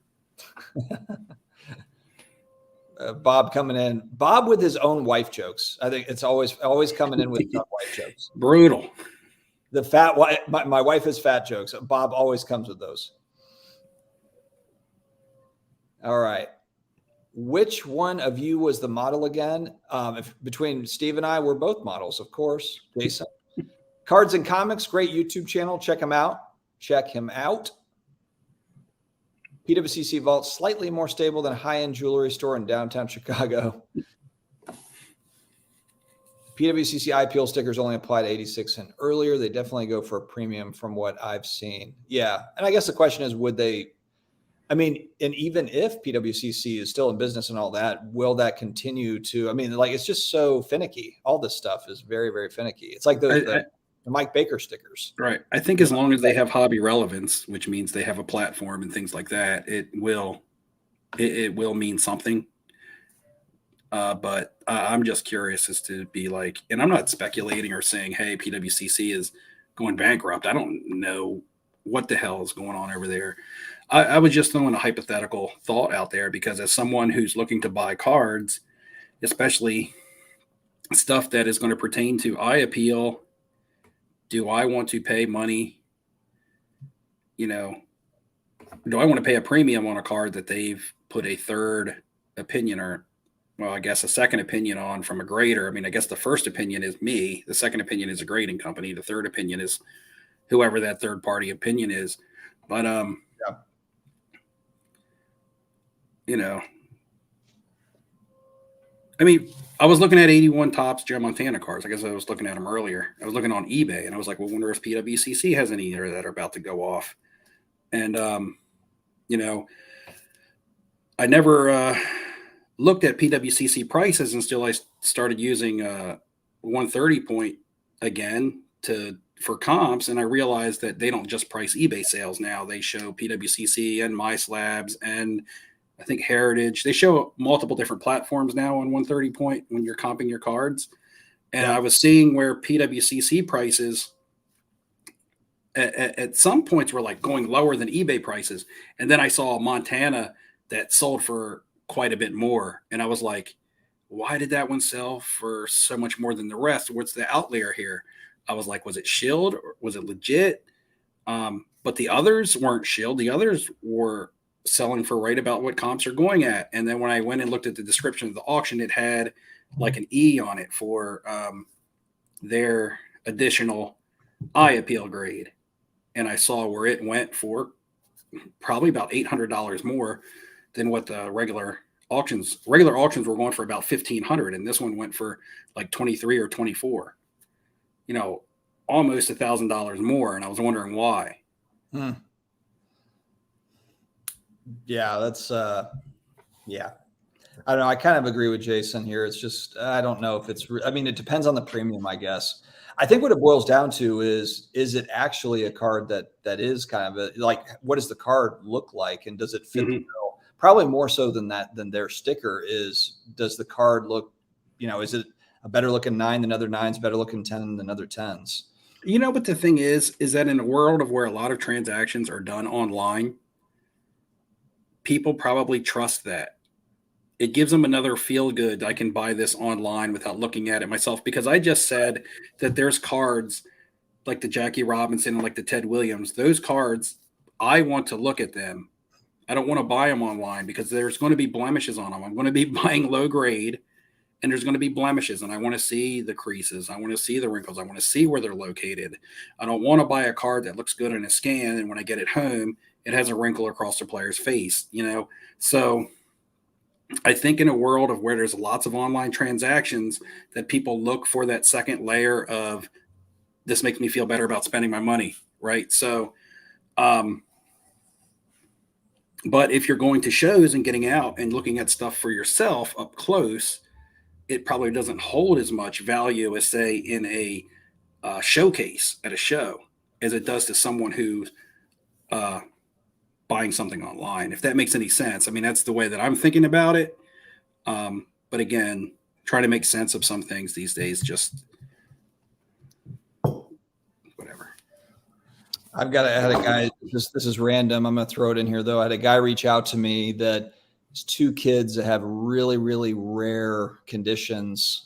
Bob coming in. Bob with his own wife jokes. I think it's always coming in with his own wife jokes. Brutal. The fat wife. My wife is fat jokes. Bob always comes with those. All right. Which one of you was the model again? Between Steve and I, we're both models, of course. Jason. Cards and Comics, great YouTube channel. Check him out. PWCC Vault, slightly more stable than a high-end jewelry store in downtown Chicago. PWCC IPL stickers only apply to 86 and earlier. They definitely go for a premium from what I've seen. Yeah. And I guess the question is, would they – I mean, and even if PWCC is still in business and all that, will that continue to – I mean, like it's just so finicky. All this stuff is very, very finicky. It's like the Mike Baker stickers. Right. I think as long as they have hobby relevance, which means they have a platform and things like that, it will mean something. But I'm just curious as to be like, and I'm not speculating or saying, hey, PWCC is going bankrupt. I don't know what the hell is going on over there. I was just throwing a hypothetical thought out there because as someone who's looking to buy cards, especially stuff that is going to pertain to eye appeal, do I want to pay money? You know, do I want to pay a premium on a card that they've put a third opinion or, well, I guess a second opinion on from a grader? I mean, I guess the first opinion is me. The second opinion is a grading company. The third opinion is whoever that third party opinion is. But, Yeah. you know, I mean, I was looking at 81 Tops Joe Montana cards. I guess I was looking at them earlier. I was looking on eBay and I was like, well, wonder if PWCC has any there that are about to go off. And, you know, I never looked at PWCC prices until I started using 130 point again for comps, and I realized that they don't just price eBay sales now. They show PWCC and My Slabs and I think Heritage. They show multiple different platforms now on 130 point when you're comping your cards. And Yeah. I was seeing where PWCC prices at some points were like going lower than eBay prices. And then I saw Montana that sold for quite a bit more. And I was like, why did that one sell for so much more than the rest? What's the outlier here? I was like, was it shield or was it legit? But the others weren't shield. The others were selling for right about what comps are going at. And then when I went and looked at the description of the auction, it had like an E on it for their additional eye appeal grade. And I saw where it went for probably about $800 more than what the regular auctions were going for about $1,500. And this one went for like 23 or 24, almost $1,000 more. And I was wondering why. Yeah, that's yeah. I don't know. I kind of agree with Jason here. It's just, I don't know if it's, I mean, it depends on the premium, I guess. I think what it boils down to is it actually a card that is kind of like, what does the card look like? And does it fit the bill? Probably more so than their sticker is, does the card look, is it a better looking 9 than other 9s, better looking 10 than other 10s? But the thing is that in a world of where a lot of transactions are done online, people probably trust that. It gives them another feel good. I can buy this online without looking at it myself, because I just said that there's cards like the Jackie Robinson and like the Ted Williams. Those cards, I want to look at them. I don't want to buy them online because there's going to be blemishes on them. I'm going to be buying low grade and there's going to be blemishes, and I want to see the creases. I want to see the wrinkles. I want to see where they're located. I don't want to buy a card that looks good in a scan, and when I get it home, it has a wrinkle across the player's face, So I think in a world of where there's lots of online transactions, that people look for that second layer of, this makes me feel better about spending my money, right? So, but if you're going to shows and getting out and looking at stuff for yourself up close, it probably doesn't hold as much value as, say, in a showcase at a show as it does to someone who's buying something online, if that makes any sense. I mean, that's the way that I'm thinking about it. But again, trying to make sense of some things these days, just whatever. I had a guy, this is random. I'm going to throw it in here though. I had a guy reach out to me that his 2 kids that have really, really rare conditions,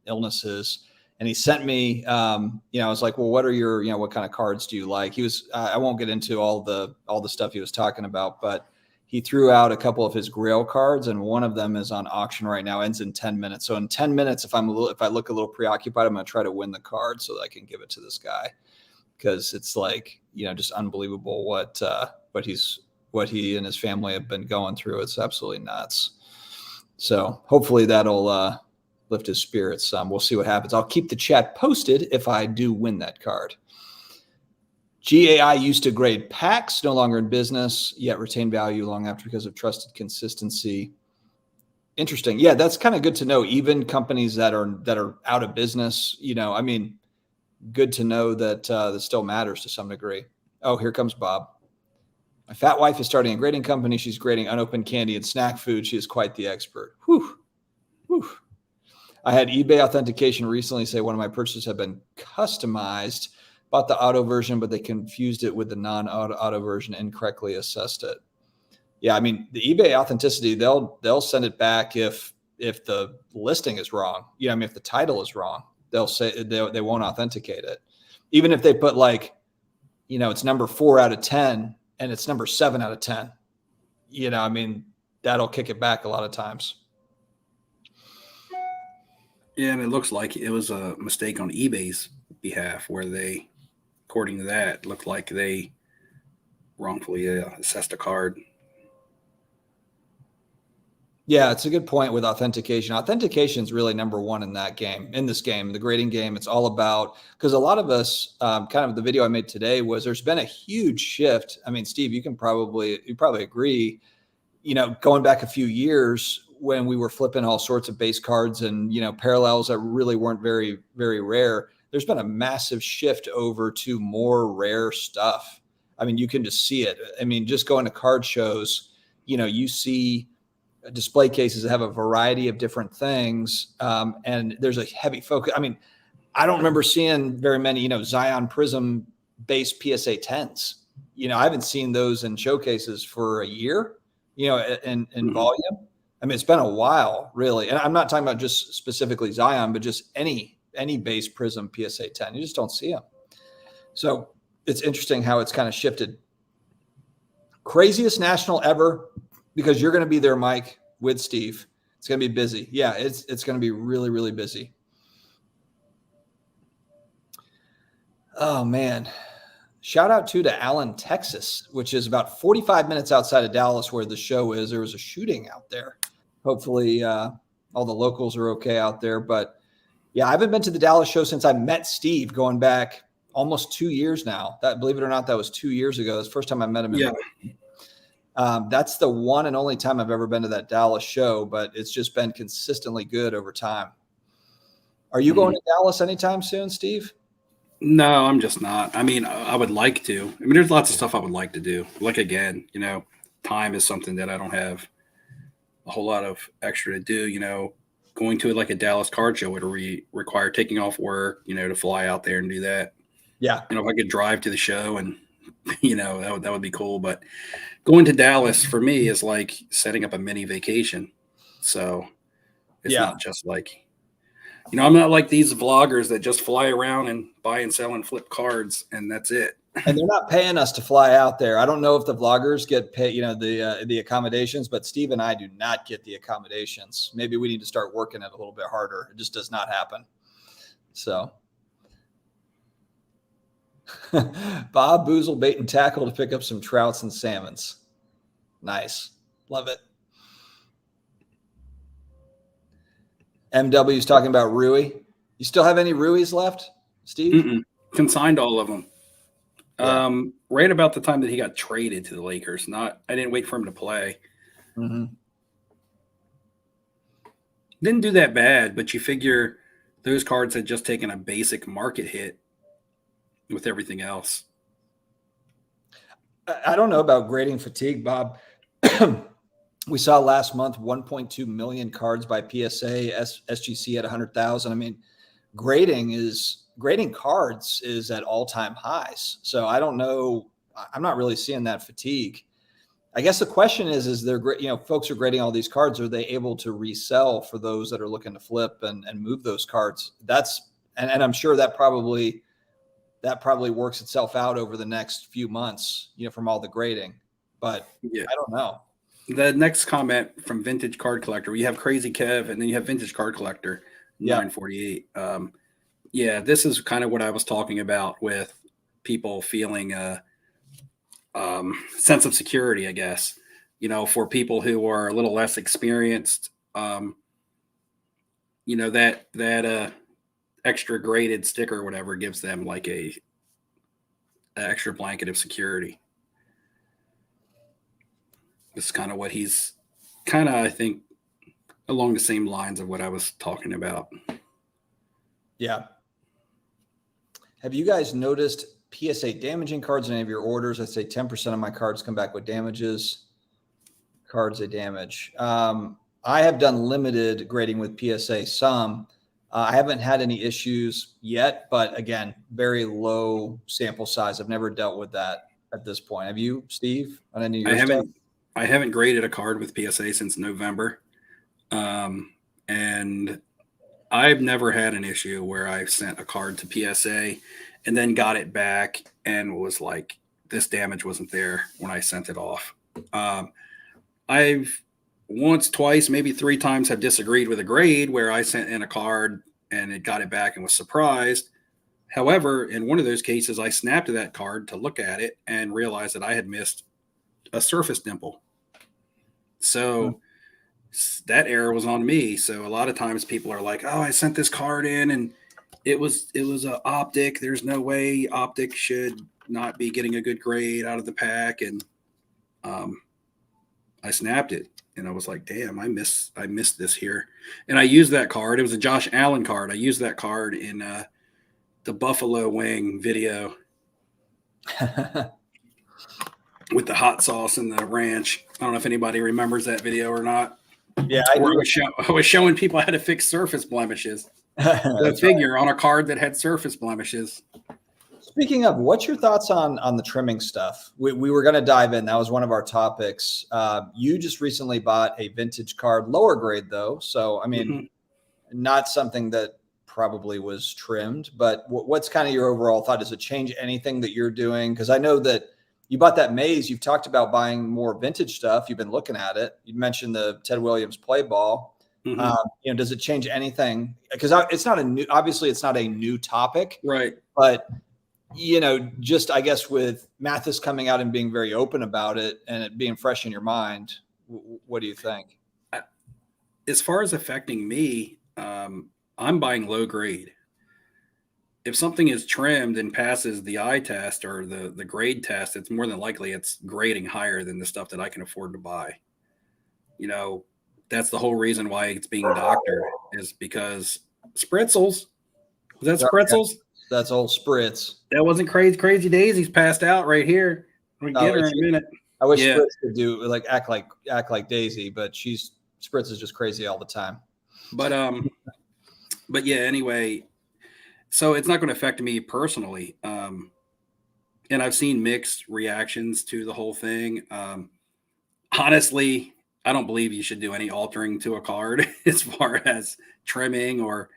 illnesses. And he sent me, I was like, well, what are your, what kind of cards do you like? He was, I won't get into all the stuff he was talking about, but he threw out a couple of his Grail cards, and one of them is on auction right now, ends in 10 minutes. So in 10 minutes, if I look a little preoccupied, I'm going to try to win the card so that I can give it to this guy. Because it's like, just unbelievable what he and his family have been going through. It's absolutely nuts. So hopefully that'll lift his spirits some. We'll see what happens. I'll keep the chat posted if I do win that card. GAI used to grade packs, no longer in business, yet retain value long after because of trusted consistency. Interesting. Yeah, that's kind of good to know. Even companies that are out of business, good to know that that still matters to some degree. Oh, here comes Bob. My fat wife is starting a grading company. She's grading unopened candy and snack food. She is quite the expert. Whew. Whew. I had eBay authentication recently say one of my purchases have been customized bought the auto version, but they confused it with the non-auto version, incorrectly assessed it. Yeah, I mean, the eBay authenticity, they'll send it back if the listing is wrong. You know, I mean, if the title is wrong, they'll say they won't authenticate it. Even if they put like, you know, it's number 4 out of 10 and it's number 7 out of 10. You know, I mean, that'll kick it back a lot of times. Yeah, and it looks like it was a mistake on eBay's behalf where they, according to that, looked like they wrongfully assessed a card. Yeah, it's a good point with authentication. Authentication is really number one in this game, the grading game. It's all about, because a lot of us, kind of the video I made today was there's been a huge shift. I mean, Steve, you probably agree, you know, going back a few years when we were flipping all sorts of base cards and, you know, parallels that really weren't very, very rare. There's been a massive shift over to more rare stuff. I mean, you can just see it. I mean, just going to card shows, you know, you see display cases that have a variety of different things. And there's a heavy focus. I mean, I don't remember seeing very many, you know, Zion Prism based PSA 10s. You know, I haven't seen those in showcases for a year, you know, in volume. I mean, it's been a while, really. And I'm not talking about just specifically Zion, but just any base Prism PSA 10. You just don't see them. So it's interesting how it's kind of shifted. Craziest national ever, because you're going to be there, Mike, with Steve. It's going to be busy. Yeah, it's going to be really, really busy. Oh, man. Shout out to Allen, Texas, which is about 45 minutes outside of Dallas where the show is. There was a shooting out there. Hopefully all the locals are okay out there. But, yeah, I haven't been to the Dallas show since I met Steve going back almost 2 years now. That, believe it or not, that was 2 years ago. That's the first time I met him. Yeah. That's the one and only time I've ever been to that Dallas show, but it's just been consistently good over time. Are you going to Dallas anytime soon, Steve? No, I'm just not. I mean, I would like to. I mean, there's lots of stuff I would like to do. Like, again, you know, time is something that I don't have a whole lot of extra to do. You know, going to like a Dallas card show would require taking off work, you know, to fly out there and do that. Yeah. You know, if I could drive to the show and, you know, that would be cool. But going to Dallas for me is like setting up a mini vacation. So it's not just like, you know, I'm not like these vloggers that just fly around and buy and sell and flip cards and that's it. And they're not paying us to fly out there. I don't know if the vloggers get paid, you know, the accommodations, but Steve and I do not get the accommodations. Maybe we need to start working it a little bit harder. It just does not happen. So Bob Boozle bait and tackle to pick up some trouts and salmons. Nice. Love it. MW is talking about Rui. You still have any Ruis left, Steve? Consigned all of them. Yeah. Right about the time that he got traded to the Lakers. I didn't wait for him to play. Didn't do that bad, but you figure those cards had just taken a basic market hit with everything else. I don't know about grading fatigue, Bob. We saw last month 1.2 million cards by PSA, SGC at 100,000. I mean, grading cards is at all-time highs. So I don't know. I'm not really seeing that fatigue. I guess the question is there, you know, folks are grading all these cards. Are they able to resell for those that are looking to flip and move those cards? And I'm sure that probably works itself out over the next few months, you know, from all the grading, but yeah. I don't know. The next comment from Vintage Card Collector, we have Crazy Kev and then you have Vintage Card Collector 948. Yeah, this is kind of what I was talking about with people feeling a sense of security, I guess, you know, for people who are a little less experienced, you know, that extra graded sticker or whatever gives them like an extra blanket of security. This is kind of what he's kind of, I think, along the same lines of what I was talking about. Yeah. Have you guys noticed PSA damaging cards in any of your orders? I'd say 10% of my cards come back with damages. Cards they damage. I have done limited grading with PSA some. I haven't had any issues yet, but again, very low sample size. I've never dealt with that at this point. Have you, Steve, on any of your stuff? I haven't graded a card with PSA since November. And I've never had an issue where I sent a card to PSA and then got it back and was like, this damage wasn't there when I sent it off. I've once, twice, maybe 3 times have disagreed with a grade where I sent in a card and it got it back and was surprised. However, in one of those cases, I snapped to that card to look at it and realized that I had missed a surface dimple. So that error was on me. So a lot of times people are like, oh, I sent this card in and it was an optic. There's no way optic should not be getting a good grade out of the pack. And I snapped it and I was like, damn, I missed this here. And I used that card. It was a Josh Allen card. I used that card in the Buffalo Wing video with the hot sauce and the ranch. I don't know if anybody remembers that video or not. Yeah, I was showing people how to fix surface blemishes. The figure on a card that had surface blemishes. Speaking of, what's your thoughts on the trimming stuff? We were going to dive in. That was one of our topics. You just recently bought a vintage card, lower grade though. So, I mean, not something that probably was trimmed, but what's kind of your overall thought? Does it change anything that you're doing? Because I know that you bought that maze. You've talked about buying more vintage stuff. You've been looking at it. You mentioned the Ted Williams play ball. Does it change anything? Because it's not obviously it's not a new topic, right? But just I guess with Mathis coming out and being very open about it and it being fresh in your mind, what do you think? As far as affecting me, I'm buying low grade. If something is trimmed and passes the eye test or the grade test, it's more than likely it's grading higher than the stuff that I can afford to buy. That's the whole reason why it's being doctored, is because spritzels. Was that spritzels? That's old Spritz. That wasn't Crazy Daisy's passed out right here. We get her in a minute. I wish Spritz could do act like Daisy, but Spritz is just crazy all the time. But yeah, anyway, so it's not going to affect me personally. And I've seen mixed reactions to the whole thing. Honestly, I don't believe you should do any altering to a card as far as trimming or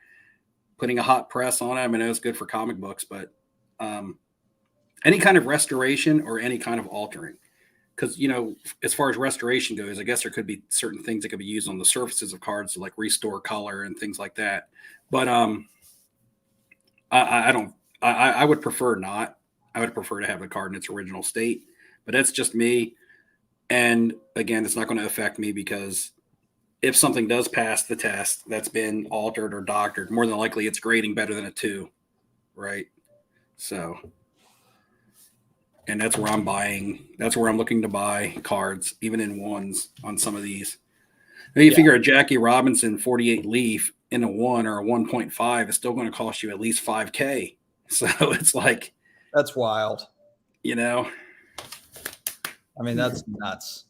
putting a hot press on it. I mean, it's good for comic books, but any kind of restoration or any kind of altering, because, as far as restoration goes, I guess there could be certain things that could be used on the surfaces of cards to like restore color and things like that. But I would prefer not. I would prefer to have the card in its original state, but that's just me. And again, it's not going to affect me because if something does pass the test that's been altered or doctored, more than likely it's grading better than a 2, right? So, and that's where I'm buying. That's where I'm looking to buy cards, even in 1s on some of these. Now you figure a Jackie Robinson 48 leaf in a 1 or a 1.5 is still going to cost you at least $5,000. So it's like, that's wild. I mean, that's nuts.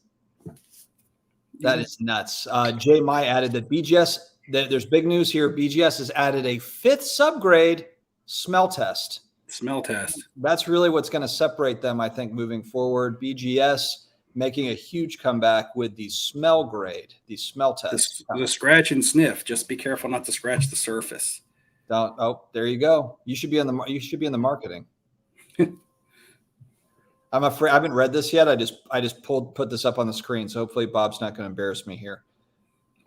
That is nuts. Jay Mai added that BGS, there's big news here. BGS has added a 5th subgrade smell test. Smell test. That's really what's going to separate them, I think, moving forward. BGS making a huge comeback with the smell grade, the smell test. The scratch and sniff. Just be careful not to scratch the surface. There you go. You should be in the marketing. I'm afraid I haven't read this yet. I just put this up on the screen, so hopefully Bob's not going to embarrass me here.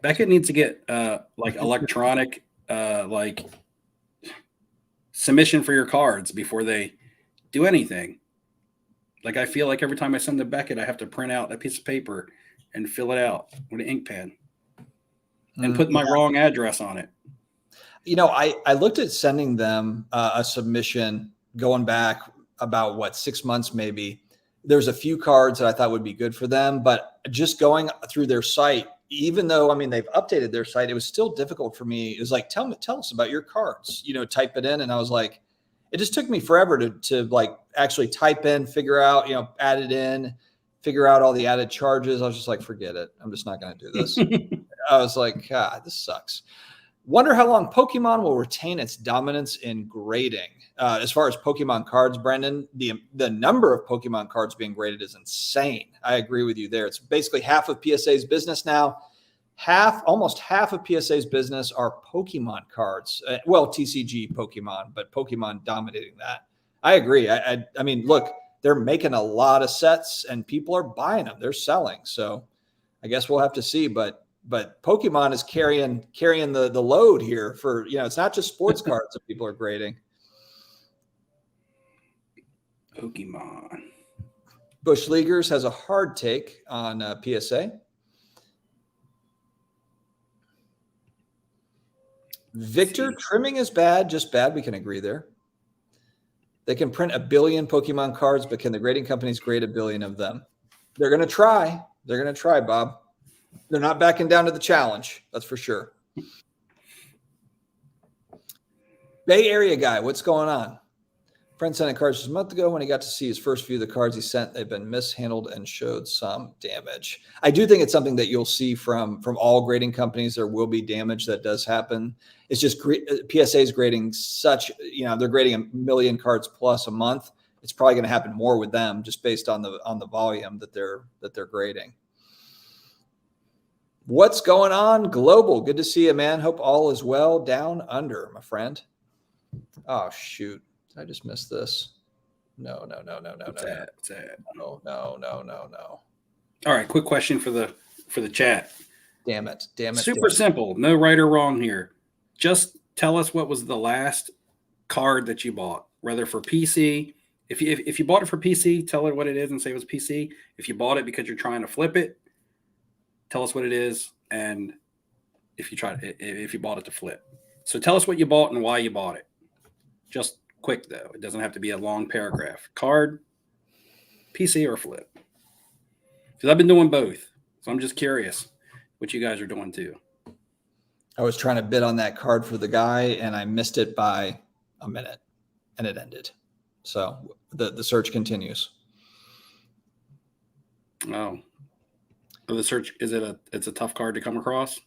Beckett needs to get like electronic like submission for your cards before they do anything. Like I feel like every time I send to Beckett, I have to print out a piece of paper and fill it out with an ink pen and put my wrong address on it. I looked at sending them a submission going back about 6 months maybe. There's a few cards that I thought would be good for them, but just going through their site, even though they've updated their site, it was still difficult for me. It was like, tell us about your cards, type it in. And I was like, it just took me forever to like actually type in, figure out, add it in, figure out all the added charges. I was just like, forget it. I'm just not going to do this. I was like, God, this sucks. Wonder how long Pokemon will retain its dominance in grading. As far as Pokemon cards, Brendan, the number of Pokemon cards being graded is insane. I agree with you there. It's basically half of PSA's business now. Almost half of PSA's business are Pokemon cards. Well, TCG Pokemon, but Pokemon dominating that. I agree. I mean, look, they're making a lot of sets and people are buying them. They're selling. So I guess we'll have to see. But Pokemon is carrying the load here for, it's not just sports cards that people are grading. Pokemon. Bush Leaguers has a hard take on PSA. Victor, trimming is bad, just bad. We can agree there. They can print 1 billion Pokemon cards, but can the grading companies grade 1 billion of them? They're going to try. They're going to try, Bob. They're not backing down to the challenge. That's for sure. Bay Area guy, what's going on? Friend sent in cards just a month ago. When he got to see his first few of the cards he sent, they've been mishandled and showed some damage. I do think it's something that you'll see from all grading companies. There will be damage that does happen. It's just PSA's grading such, they're grading 1 million cards plus a month. It's probably going to happen more with them just based on the volume that they're grading. What's going on, Global? Good to see you, man. Hope all is well down under, my friend. Oh, shoot. I just missed this. No. What's that? No. All right, quick question for the chat. Damn it. Super simple. No right or wrong here. Just tell us what was the last card that you bought, whether for PC. If you bought it for PC, tell it what it is and say it was PC. If you bought it because you're trying to flip it, tell us what it is. And if you bought it to flip. So tell us what you bought and why you bought it. Just quick, though. It doesn't have to be a long paragraph. Card, PC, or flip. Because I've been doing both. So I'm just curious what you guys are doing too. I was trying to bid on that card for the guy and I missed it by a minute and it ended. So the search continues. Oh. So the search, it's a tough card to come across?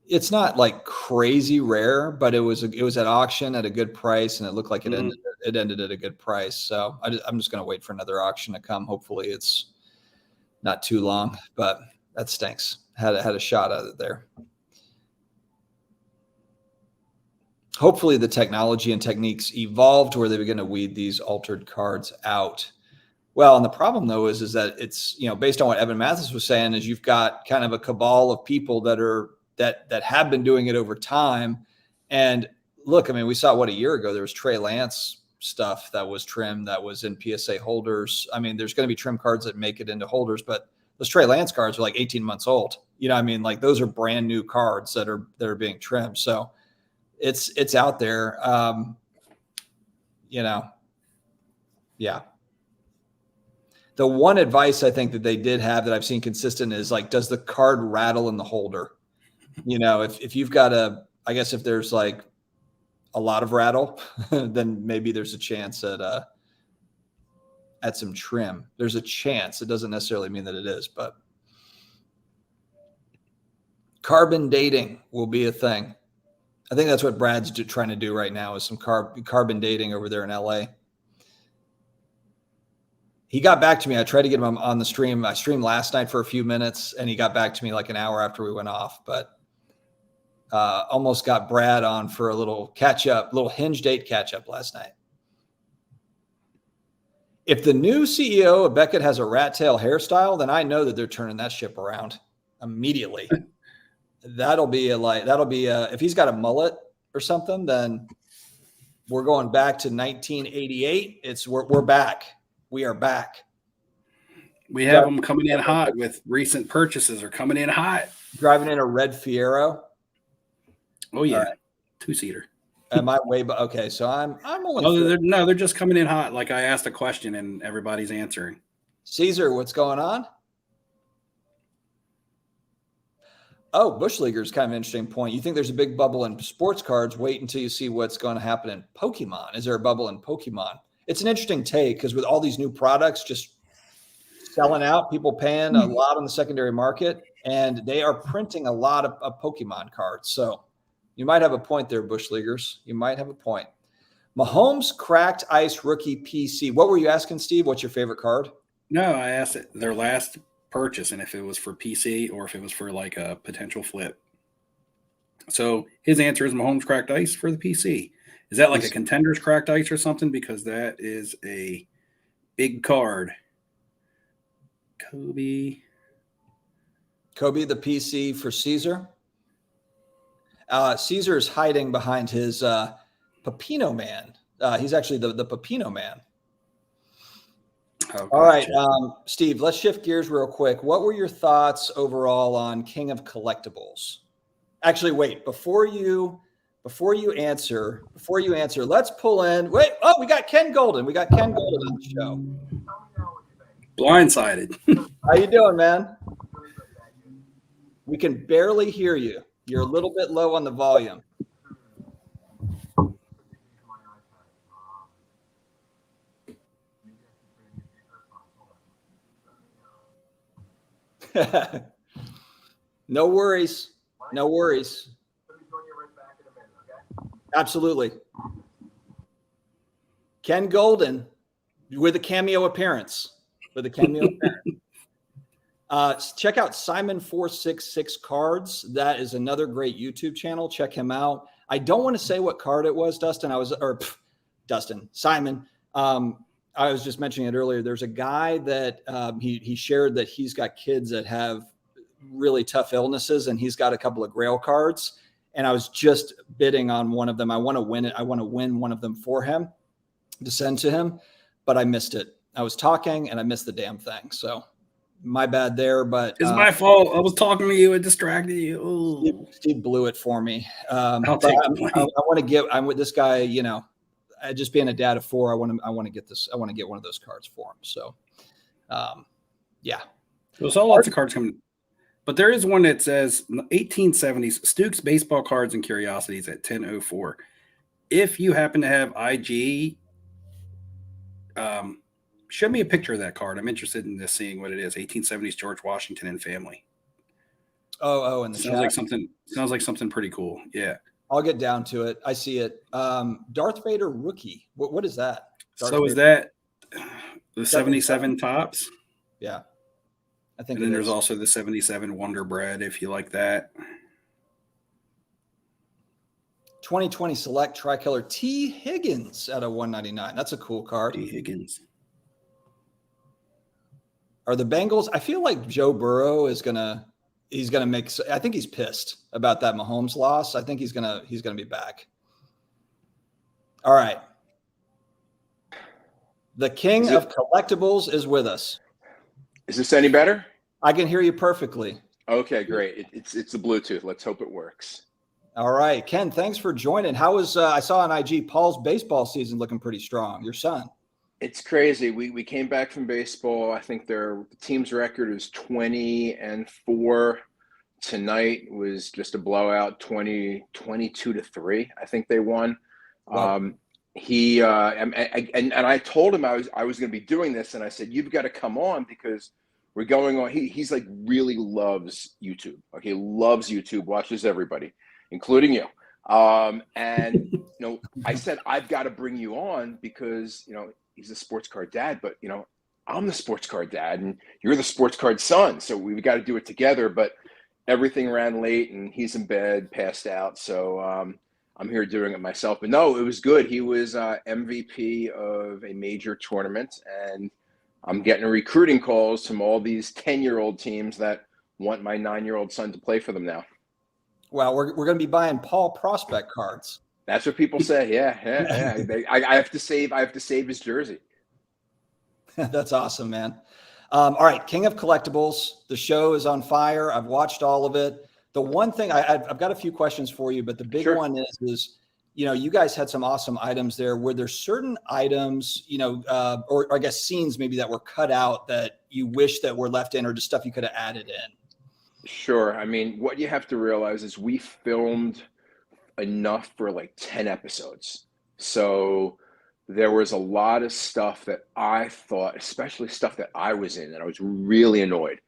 It's not like crazy rare, but it was at auction at a good price, and it looked like it ended at a good price. So I'm just going to wait for another auction to come. Hopefully, it's not too long, but that stinks. Had a shot at it there. Hopefully, the technology and techniques evolved where they begin to weed these altered cards out. Well, and the problem though is that it's based on what Evan Mathis was saying, is you've got kind of a cabal of people that have been doing it over time. And look, I mean, we saw a year ago, there was Trey Lance stuff that was trimmed, that was in PSA holders. I mean, there's going to be trim cards that make it into holders, but those Trey Lance cards are like 18 months old. I mean, like those are brand new cards that are being trimmed. So it's out there. Yeah. The one advice I think that they did have that I've seen consistent is like, does the card rattle in the holder? If you've got I guess if there's like a lot of rattle, then maybe there's a chance at some trim. There's a chance. It doesn't necessarily mean that it is, but carbon dating will be a thing. I think that's what Brad's trying to do right now, is some carbon dating over there in LA. He got back to me. I tried to get him on the stream. I streamed last night for a few minutes, and he got back to me like an hour after we went off, but almost got Brad on for a little little hinge date catch up last night. If the new CEO of Beckett has a rat tail hairstyle, then I know that they're turning that ship around immediately. That'll be if he's got a mullet or something, then we're going back to 1988. We're back. We are back. We have them coming in hot with recent purchases, are coming in hot. Driving in a red Fiero. Oh yeah, right. 2-seater. Am I way? Okay, so I'm only. They're just coming in hot. Like I asked a question and everybody's answering. Caesar, what's going on? Oh, Bush Leaguer is kind of an interesting point. You think there's a big bubble in sports cards? Wait until you see what's going to happen in Pokemon. Is there a bubble in Pokemon? It's an interesting take because with all these new products just selling out, people paying a lot on the secondary market, and they are printing a lot of Pokemon cards. So, You might have a point there, Bush Leaguers. You might have a point. Mahomes cracked ice rookie PC. What were you asking, Steve? What's your favorite card? No, I asked it, their last purchase and if it was for PC or if it was for like a potential flip. So his answer is Mahomes cracked ice for the PC. Is that like a Contenders cracked ice or something? Because that is a big card. Kobe the PC for Caesar. Caesar is hiding behind his Pepino Man. He's actually the Pepino Man. Oh, all right, Steve, let's shift gears real quick. What were your thoughts overall on King of Collectibles? Actually, wait, before you answer, let's pull in. Wait, oh, we got Ken Goldin. We got Ken Goldin on the show. Blindsided. How you doing, man? We can barely hear you. You're a little bit low on the volume. No worries. No worries. Absolutely. Ken Goldin with a cameo appearance. Check out Simon466 Cards. That is another great YouTube channel. Check him out. I don't want to say what card it was, Simon. I was just mentioning it earlier. There's a guy that he shared that he's got kids that have really tough illnesses, and he's got a couple of Grail cards. And I was just bidding on one of them. I want to win it. I want to win one of them for him to send to him, but I missed it. I was talking and I missed the damn thing. So my bad there, but it's my fault. I was talking to you and distracted you. Steve blew it for me. I'll take the blame. I want to give. I'm with this guy. You know, just being a dad of 4, I want to get this. I want to get one of those cards for him. So, yeah. There's all lots of cards coming, but there is one that says 1870s Stooks baseball cards and curiosities at 10:04. If you happen to have IG, show me a picture of that card. I'm interested in this, seeing what it is. 1870s George Washington and family. Oh, and sounds like something pretty cool. Yeah, I'll get down to it. I see it. Darth Vader rookie. What is that? Is that the 77 tops? Yeah, I think. And then there's also the 77 Wonder Bread, if you like that. 2020 Select Tricolor T. Higgins at a 199. That's a cool card. T. Higgins. Are the Bengals? I feel like Joe Burrow he's gonna make. I think he's pissed about that Mahomes loss. I think he's gonna be back. All right. The king of collectibles is with us. Is this any better? I can hear you perfectly. Okay, great. It's the Bluetooth. Let's hope it works. All right, Ken, thanks for joining. How was I saw on IG Paul's baseball season looking pretty strong. Your son. It's crazy. We came back from baseball. I think the team's record is 20-4. Tonight was just a blowout, 22-3. I think they won. Wow. And I told him I was going to be doing this, and I said, you've got to come on because we're going on. He's like really loves YouTube. Okay, loves YouTube, watches everybody, including you. And I said, I've got to bring you on because he's a sports card dad, but I'm the sports card dad and you're the sports card son. So we've got to do it together, but everything ran late and he's in bed, passed out. So I'm here doing it myself, but no, it was good. He was MVP of a major tournament, and I'm getting recruiting calls from all these 10-year-old teams that want my 9-year-old son to play for them now. Well, we're going to be buying Paul prospect cards. That's what people say. Yeah. I have to save his jersey. That's awesome, man. All right, King of Collectibles. The show is on fire. I've watched all of it. The one thing I've got a few questions for you, but the big one is you guys had some awesome items there. Were there certain items, or I guess scenes maybe that were cut out that you wish that were left in, or just stuff you could have added in? Sure. I mean, what you have to realize is we filmed enough for like 10 episodes. So there was a lot of stuff that I thought, especially stuff that I was in, and I was really annoyed.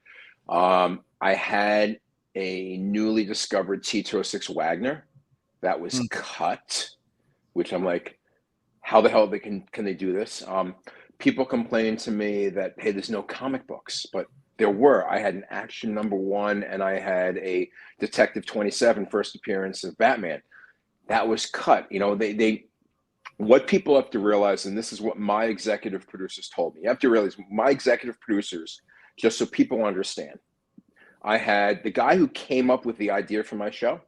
I had a newly discovered T206 Wagner that was cut, which I'm like, how the hell can they do this? People complaining to me that, hey, there's no comic books, but there were. I had an Action #1 and I had a Detective 27 first appearance of Batman. That was cut. You know, they what people have to realize, and this is what my executive producers told me. You have to realize my executive producers, just so people understand. I had the guy who came up with the idea for my show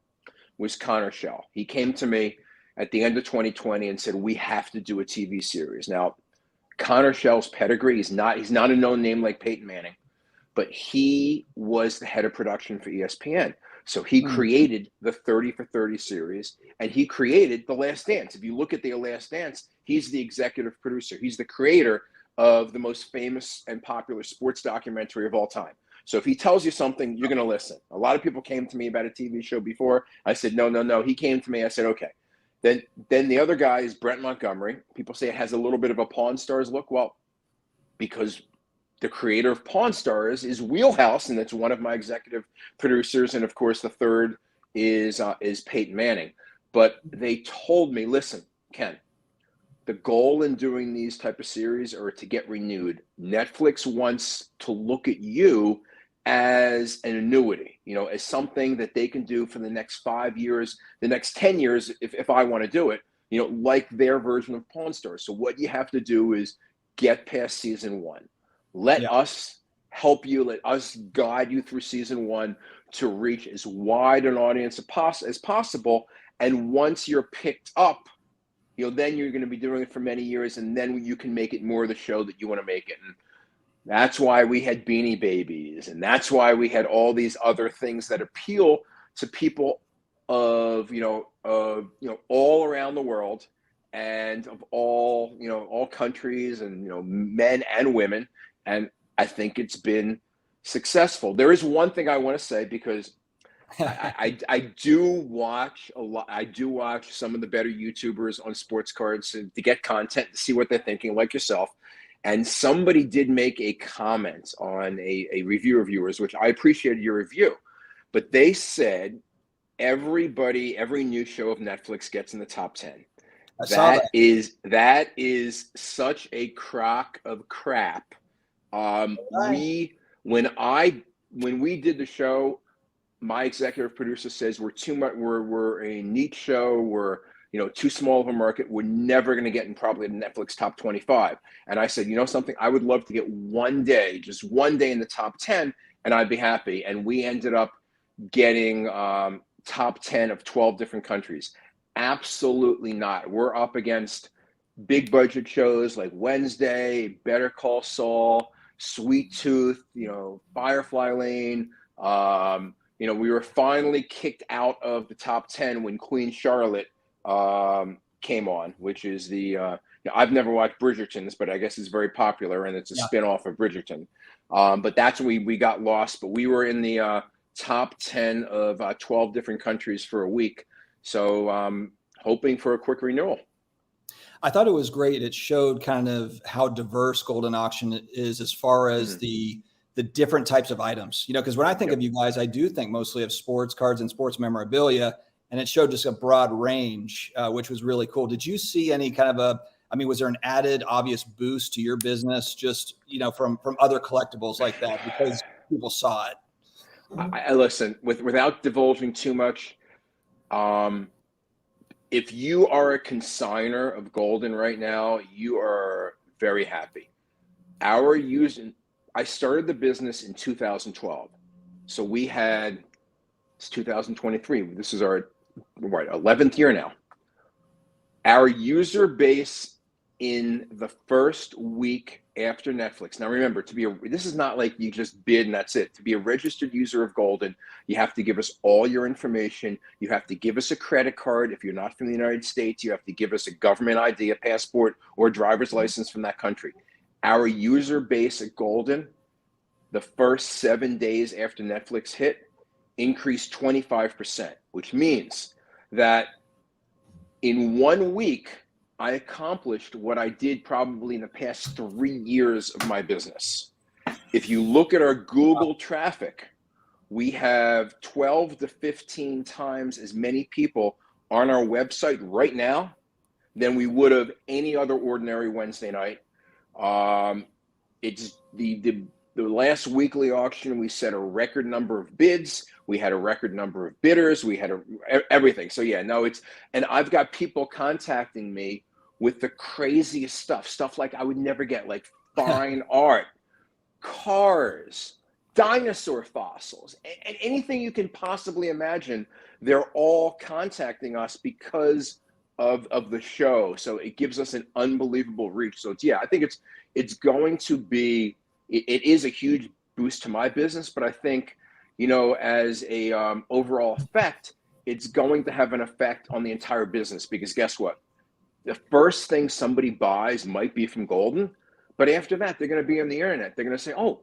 was Connor Shell. He came to me at the end of 2020 and said, we have to do a TV series. Now, Connor Shell's pedigree, he's not a known name like Peyton Manning, but he was the head of production for ESPN. So he created the 30 for 30 series, and he created The Last Dance. If you look at The Last Dance, he's the executive producer. He's the creator of the most famous and popular sports documentary of all time. So if he tells you something, you're going to listen. A lot of people came to me about a TV show before. I said, no. He came to me. I said, okay. Then the other guy is Brent Montgomery. People say it has a little bit of a Pawn Stars look. Well, because the creator of Pawn Stars is Wheelhouse, and that's one of my executive producers. And of course, the third is Peyton Manning. But they told me, listen, Ken, the goal in doing these type of series are to get renewed. Netflix wants to look at you as an annuity, you know, as something that they can do for the next 5 years, the next 10 years, if I want to do it, you know, like their version of Pawn Stars. So what you have to do is get past season 1. Let us help you. Let us guide you through season 1 to reach as wide an audience as possible. And once you're picked up, you know, then you're going to be doing it for many years, and then you can make it more the show that you want to make it. And that's why we had Beanie Babies, and that's why we had all these other things that appeal to people of all around the world, and of all countries, and men and women. And I think it's been successful. There is one thing I want to say, because I do watch a lot. I do watch some of the better YouTubers on sports cards to get content, to see what they're thinking, like yourself. And somebody did make a comment on a review of yours, which I appreciated your review. But they said every new show of Netflix gets in the top 10. That is such a crock of crap. When we did the show, my executive producer says we're too much. We're a niche show. We're too small of a market. We're never going to get in probably the Netflix top 25. And I said, something, I would love to get just one day in the top 10, and I'd be happy. And we ended up getting top 10 of 12 different countries. Absolutely not. We're up against big budget shows like Wednesday, Better Call Saul, Sweet Tooth, Firefly Lane. We were finally kicked out of the top 10 when Queen Charlotte came on, which is I've never watched Bridgerton's, but I guess it's very popular, and it's a spin-off of Bridgerton. But that's when we got lost. But we were in the top 10 of 12 different countries for a week. So hoping for a quick renewal. I thought it was great. It showed kind of how diverse Goldin Auction is as far as the different types of items, because when I think of you guys, I do think mostly of sports cards and sports memorabilia, and it showed just a broad range, which was really cool. Did you see any kind of was there an added obvious boost to your business just, from other collectibles like that because people saw it? I listen, without divulging too much, if you are a consignor of Goldin right now, you are very happy. I started the business in 2012. So it's 2023. This is our 11th year now. Our user base in the first week after Netflix. Now remember, this is not like you just bid and that's it. To be a registered user of Goldin, you have to give us all your information. You have to give us a credit card. If you're not from the United States, you have to give us a government ID, a passport, or a driver's license from that country. Our user base at Goldin, the first 7 days after Netflix hit, increased 25%, which means that in 1 week, I accomplished what I did probably in the past 3 years of my business. If you look at our Google traffic, we have 12 to 15 times as many people on our website right now than we would have any other ordinary Wednesday night. It's the last weekly auction, we set a record number of bids. We had a record number of bidders. We had everything. So yeah, no, and I've got people contacting me with the craziest stuff like I would never get, like fine art, cars, dinosaur fossils, and anything you can possibly imagine. They're all contacting us because of the show. So it gives us an unbelievable reach. So yeah, I think it's going to be, it is a huge boost to my business, but I think, as a overall effect, it's going to have an effect on the entire business, because guess what? The first thing somebody buys might be from Goldin, but after that, they're going to be on the internet. They're going to say, oh,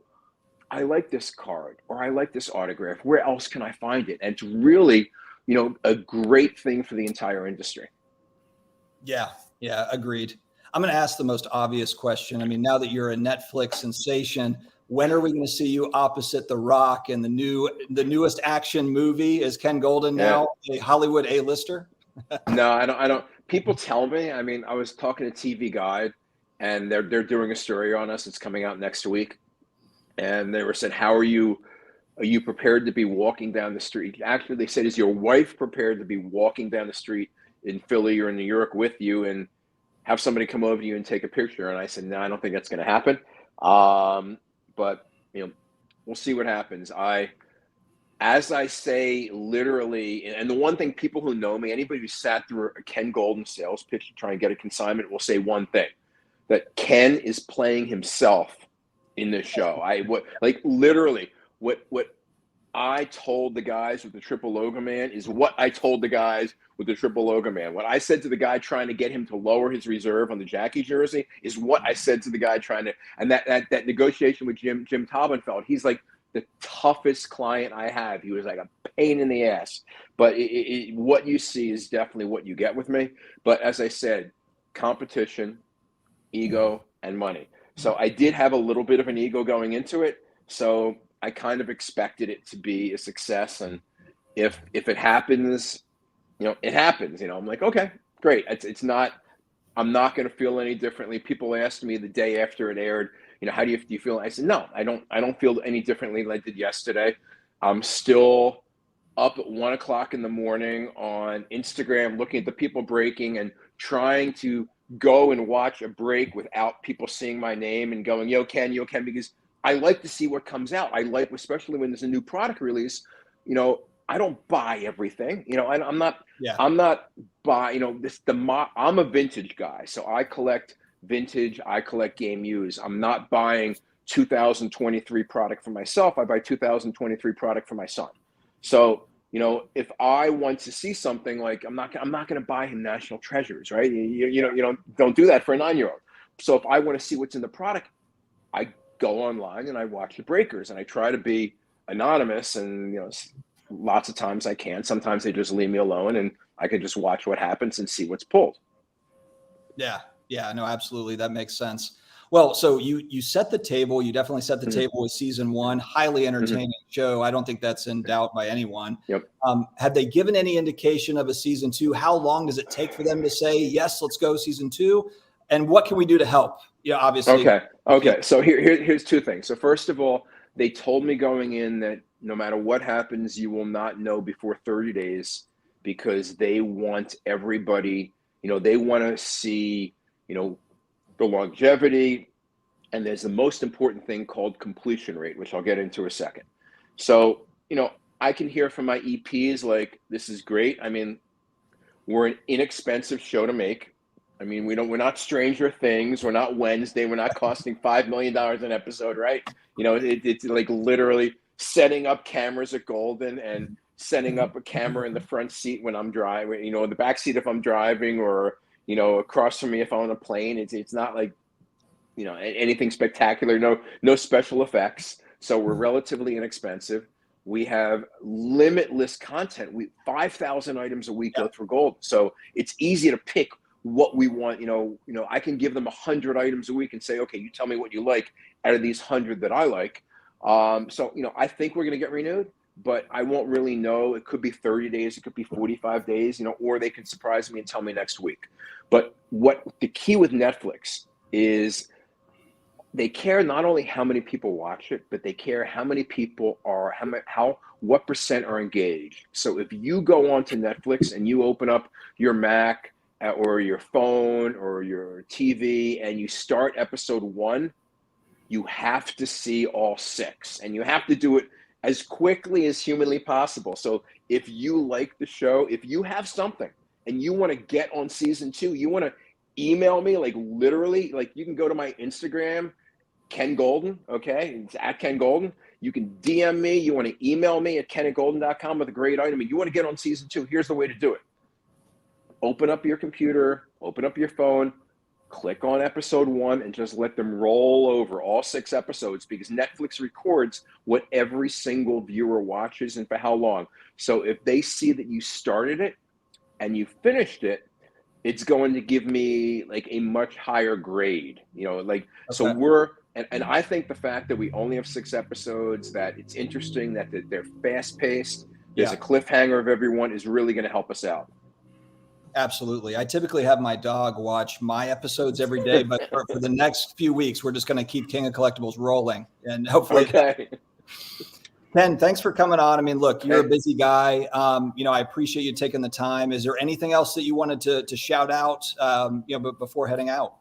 I like this card, or I like this autograph. Where else can I find it? And it's really, a great thing for the entire industry. Yeah, agreed. I'm going to ask the most obvious question. I mean, now that you're a Netflix sensation, when are we going to see you opposite The Rock in the newest action movie? Is Ken Goldin now a Hollywood A-lister? No, I don't. People tell me. I mean, I was talking to TV Guide, and they're doing a story on us. It's coming out next week, and they were said, "How are you? Are you prepared to be walking down the street?" Actually, they said, "Is your wife prepared to be walking down the street in Philly or in New York with you and have somebody come over to you and take a picture?" And I said, "No, I don't think that's going to happen." But we'll see what happens. As I say, literally, and the one thing, people who know me, anybody who sat through a Ken Goldin sales pitch to try and get a consignment will say one thing: that Ken is playing himself in this show. What I told the guys with the triple logo man is what I told the guys with the triple logo man. What I said to the guy trying to get him to lower his reserve on the Jackie jersey is what I said to the guy trying to, and that negotiation with Jim Taubenfeld, he's like the toughest client I have. He was like a pain in the ass, but what you see is definitely what you get with me. But as I said, competition, ego, and money. So I did have a little bit of an ego going into it. So I kind of expected it to be a success. And if it happens, it happens. I'm like, okay, great. It's not, I'm not going to feel any differently. People asked me the day after it aired, how do you feel? I said, no, I don't feel any differently than I did yesterday. I'm still up at 1 o'clock in the morning on Instagram, looking at the people breaking and trying to go and watch a break without people seeing my name and going, yo, Ken, because I like to see what comes out. I like, especially when there's a new product release, I don't buy everything, I'm not buy, I'm a vintage guy. So I collect vintage, I collect game used. I'm not buying 2023 product for myself. I buy 2023 product for my son. So, if I want to see something, like I'm not going to buy him National Treasures, right? Don't do that for a 9-year-old. So if I want to see what's in the product, I go online and I watch the breakers, and I try to be anonymous, and lots of times I can. Sometimes they just leave me alone and I can just watch what happens and see what's pulled. Yeah, no, absolutely. That makes sense. Well, so you set the table. You definitely set the table with season 1. Highly entertaining show. I don't think that's in doubt by anyone. Yep. Have they given any indication of a season 2? How long does it take for them to say, yes, let's go season 2? And what can we do to help? Yeah, obviously. Okay. So here's 2 things. So first of all, they told me going in that no matter what happens, you will not know before 30 days, because they want everybody, they want to see, the longevity, and there's the most important thing called completion rate, which I'll get into a second. So, I can hear from my EPs like, this is great. I mean, we're an inexpensive show to make. I mean, we're not Stranger Things. We're not Wednesday. We're not costing $5 million an episode, right? It's like literally setting up cameras at Goldin and setting up a camera in the front seat when I'm driving, in the back seat if I'm driving, or, across from me if I'm on a plane. It's not like, anything spectacular. No special effects. So we're relatively inexpensive. We have limitless content. 5,000 items a week go through Goldin. So it's easy to pick what we want. I can give them 100 items a week and say, okay, you tell me what you like out of these 100 that I like. So, I think we're going to get renewed, but I won't really know. It could be 30 days, it could be 45 days, or they could surprise me and tell me next week. But what the key with Netflix is, they care not only how many people watch it, but they care how many people are, what percent are engaged. So if you go onto Netflix and you open up your Mac or your phone or your TV and you start episode 1, you have to see all 6, and you have to do it as quickly as humanly possible. So if you like the show, if you have something and you want to get on season 2, you want to email me, like literally, like you can go to my Instagram, Ken Goldin, okay? It's at Ken Goldin. You can DM me. You want to email me at ken@goldin.com with a great item. And you want to get on season 2, here's the way to do it. Open up your computer, open up your phone, click on episode 1, and just let them roll over all 6 episodes, because Netflix records what every single viewer watches and for how long. So if they see that you started it and you finished it, it's going to give me like a much higher grade, okay. So and I think the fact that we only have 6 episodes, that it's interesting, that they're fast paced, there's a cliffhanger of everyone, is really going to help us out. Absolutely. I typically have my dog watch my episodes every day, but for the next few weeks, we're just going to keep King of Collectibles rolling, and hopefully. Okay. Ken, thanks for coming on. I mean, look, you're a busy guy. I appreciate you taking the time. Is there anything else that you wanted to shout out, but before heading out?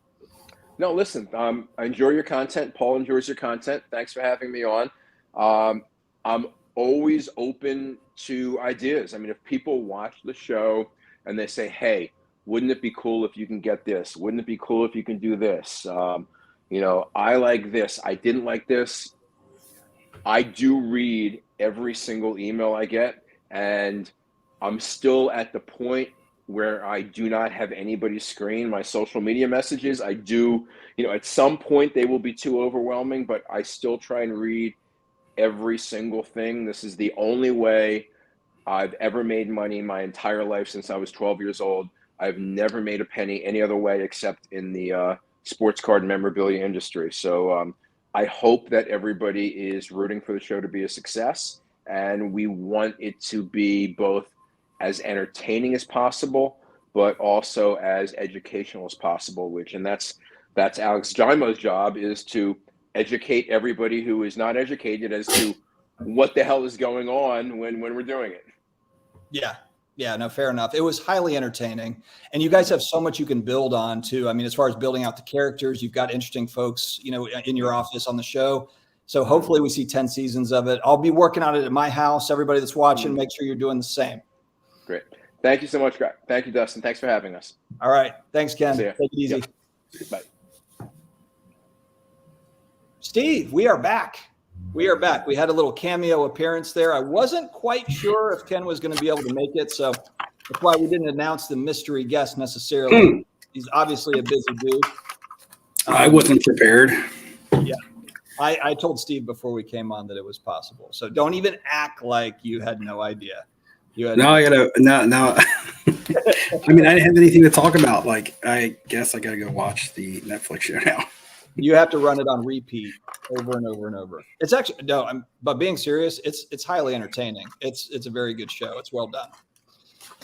No, listen, I enjoy your content. Paul enjoys your content. Thanks for having me on. I'm always open to ideas. I mean, if people watch the show and they say, hey, wouldn't it be cool if you can get this? Wouldn't it be cool if you can do this? I like this. I didn't like this. I do read every single email I get, and I'm still at the point where I do not have anybody screen my social media messages. I do, at some point they will be too overwhelming, but I still try and read every single thing. This is the only way I've ever made money my entire life since I was 12 years old. I've never made a penny any other way except in the sports card and memorabilia industry. So I hope that everybody is rooting for the show to be a success, and we want it to be both as entertaining as possible, but also as educational as possible, and that's Alex Jaimo's job, is to educate everybody who is not educated as to what the hell is going on when we're doing it. Yeah, no, fair enough. It was highly entertaining, and you guys have so much you can build on too. I mean, as far as building out the characters, you've got interesting folks, in your office on the show. So hopefully we see 10 seasons of it. I'll be working on it at my house. Everybody that's watching, make sure you're doing the same. Great. Thank you so much, Greg. Thank you, Dustin. Thanks for having us. All right. Thanks, Ken. See ya. Take it easy. Yep. Bye. Steve, we are back. We had a little cameo appearance there. I wasn't quite sure if Ken was going to be able to make it, so that's why we didn't announce the mystery guest necessarily. He's obviously a busy dude. I wasn't prepared. Yeah. I told Steve before we came on that it was possible. So don't even act like you had no idea. I mean, I didn't have anything to talk about. Like, I guess I got to go watch the Netflix show now. You have to run it on repeat over and over and over. It's actually, but being serious, it's highly entertaining. It's a very good show. It's well done.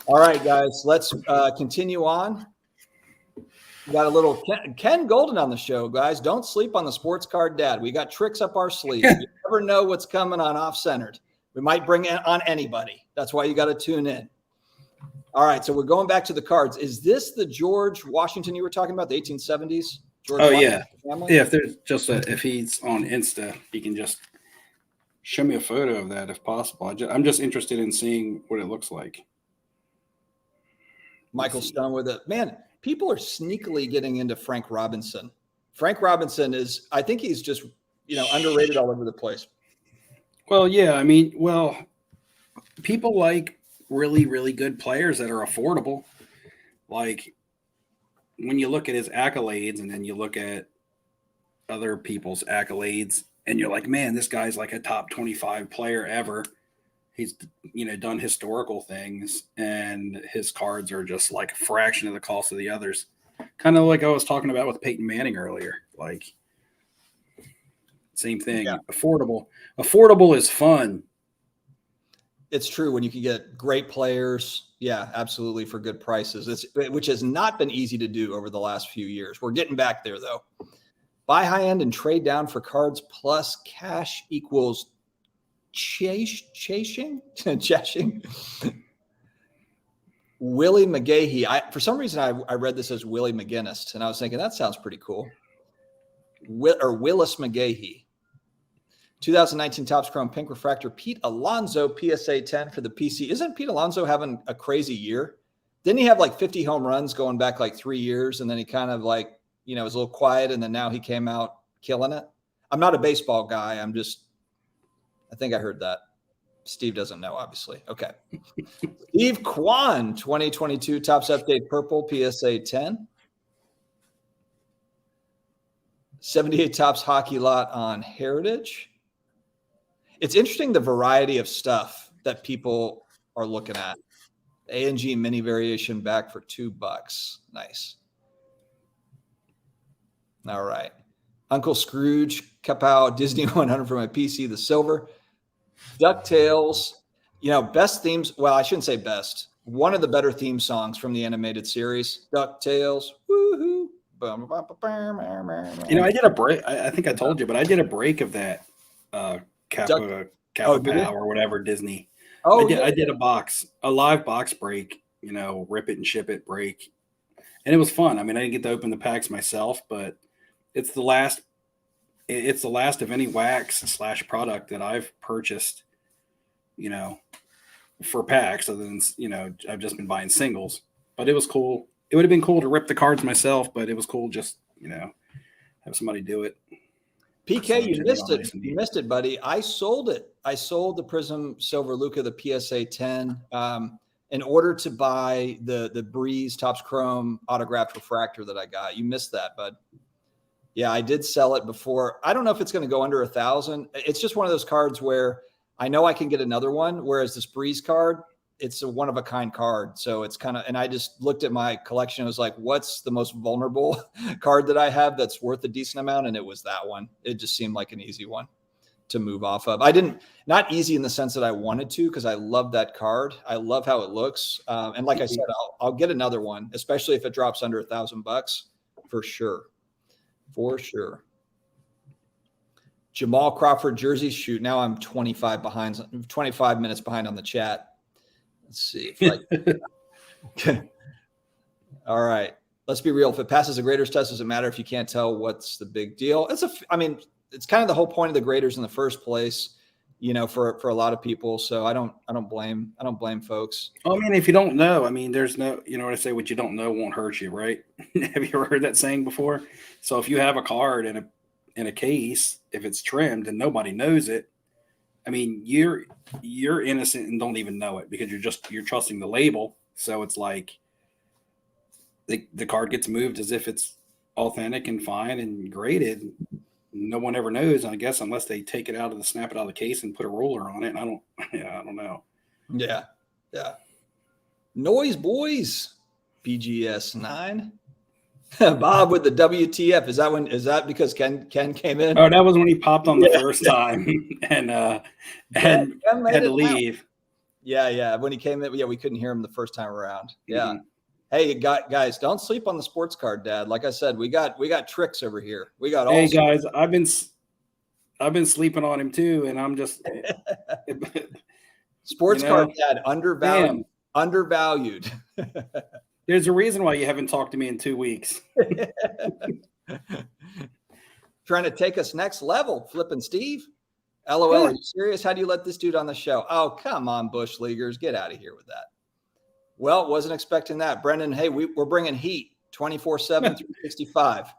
All right, guys, let's continue on. We got a little Ken Goldin on the show, guys. Don't sleep on the sports card dad. We got tricks up our sleeve. You never know what's coming on Off-Centered. We might bring it on anybody. That's why you got to tune in. All right, so we're going back to the cards. Is this the George Washington you were talking about, the 1870s? George Washington family? Yeah. If there's if he's on Insta, he can just show me a photo of that if possible. I'm just interested in seeing what it looks like. Michael Stone with it. Man, people are sneakily getting into Frank Robinson. Frank Robinson is, I think he's just, underrated all over the place. Well, yeah. People like really, really good players that are affordable. Like, when you look at his accolades and then you look at other people's accolades and you're like, man, this guy's like a top 25 player ever. He's, done historical things, and his cards are just like a fraction of the cost of the others. Kind of like I was talking about with Peyton Manning earlier. Like, same thing. Yeah. Affordable is fun. It's true when you can get great players. Yeah, absolutely, for good prices. Which has not been easy to do over the last few years. We're getting back there though. Buy high end and trade down for cards plus cash equals chasing. Willie McGahee. For some reason, I read this as Willie McGinnis, and I was thinking that sounds pretty cool. Willis McGahee. 2019 Topps Chrome Pink Refractor, Pete Alonso PSA 10 for the PC. Isn't Pete Alonso having a crazy year? Didn't he have like 50 home runs going back like 3 years? And then he kind of like, was a little quiet. And then now he came out killing it. I'm not a baseball guy. I think I heard that. Steve doesn't know, obviously. Okay. Steve Kwan, 2022 Topps Update Purple PSA 10. 78 Topps Hockey Lot on Heritage. It's interesting the variety of stuff that people are looking at. A&G mini variation back for $2. Nice. All right. Uncle Scrooge, Kapow, Disney 100 for my PC, the silver. DuckTales, best themes. Well, I shouldn't say best. One of the better theme songs from the animated series, DuckTales. Woohoo. I did a break. I think I told you, but I did a break of that. Kappa or whatever Disney. Oh, I did a live box break, rip it and ship it break. And it was fun. I mean, I didn't get to open the packs myself, but it's the last of any wax / product that I've purchased, for packs, other than, I've just been buying singles, but it was cool. It would have been cool to rip the cards myself, but it was cool just, have somebody do it. PK, you missed it. You missed it, buddy. I sold it. I sold the Prism Silver Luca, the PSA 10, in order to buy the Breeze Topps Chrome autographed refractor that I got. You missed that, bud. Yeah, I did sell it before. I don't know if it's going to go under 1,000. It's just one of those cards where I know I can get another one, whereas this Breeze card, it's a one-of-a-kind card. So it's kind of, and I just looked at my collection. It was like, what's the most vulnerable card that I have that's worth a decent amount? And it was that one. It just seemed like an easy one to move off of. Not easy in the sense that I wanted to, because I love that card. I love how it looks. And like I said, I'll get another one, especially if it drops under $1,000 for sure. For sure. Jamal Crawford jersey shoot. Now I'm 25 minutes behind on the chat. Let's see if all right. Let's be real. If it passes the graders test, doesn't matter if you can't tell what's the big deal. It's kind of the whole point of the graders in the first place, for a lot of people. So I don't blame folks. I mean, if you don't know, there's no, what I say, what you don't know won't hurt you, right? Have you ever heard that saying before? So if you have a card in a case, if it's trimmed and nobody knows it, you're innocent and don't even know it, because you're trusting the label. So it's like the card gets moved as if it's authentic and fine and graded. No one ever knows, I guess, unless they snap it out of the case and put a ruler on it. And I don't know. Yeah. Noise boys, BGS 9. Bob with the WTF. Is that because Ken came in? Oh, that was when he popped on the first time and had to leave. Yeah. When he came in, we couldn't hear him the first time around. Yeah. Mm-hmm. Hey, guys, don't sleep on the sports card, Dad. Like I said, we got tricks over here. We got all. Hey guys, I've been sleeping on him too, and I'm just sports card, Dad, undervalued. There's a reason why you haven't talked to me in 2 weeks. Trying to take us next level, flipping Steve. LOL, are you serious? How do you let this dude on the show? Oh, come on, Bush Leaguers. Get out of here with that. Well, wasn't expecting that. Brendan, hey, we're bringing heat 24/7, 365.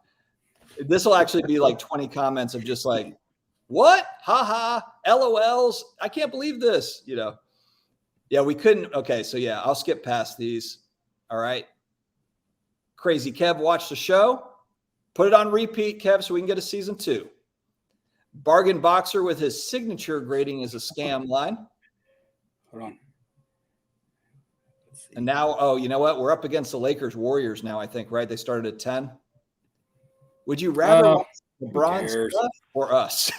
This will actually be like 20 comments of just like, what? Ha, LOLs. I can't believe this, Yeah, we couldn't. Okay, so yeah, I'll skip past these. All right. Crazy Kev watched the show. Put it on repeat, Kev, so we can get a season 2. Bargain Boxer with his signature grading is a scam line. Hold on. And now, you know what? We're up against the Lakers Warriors now, I think, right? They started at 10. Would you rather LeBron's stuff or us?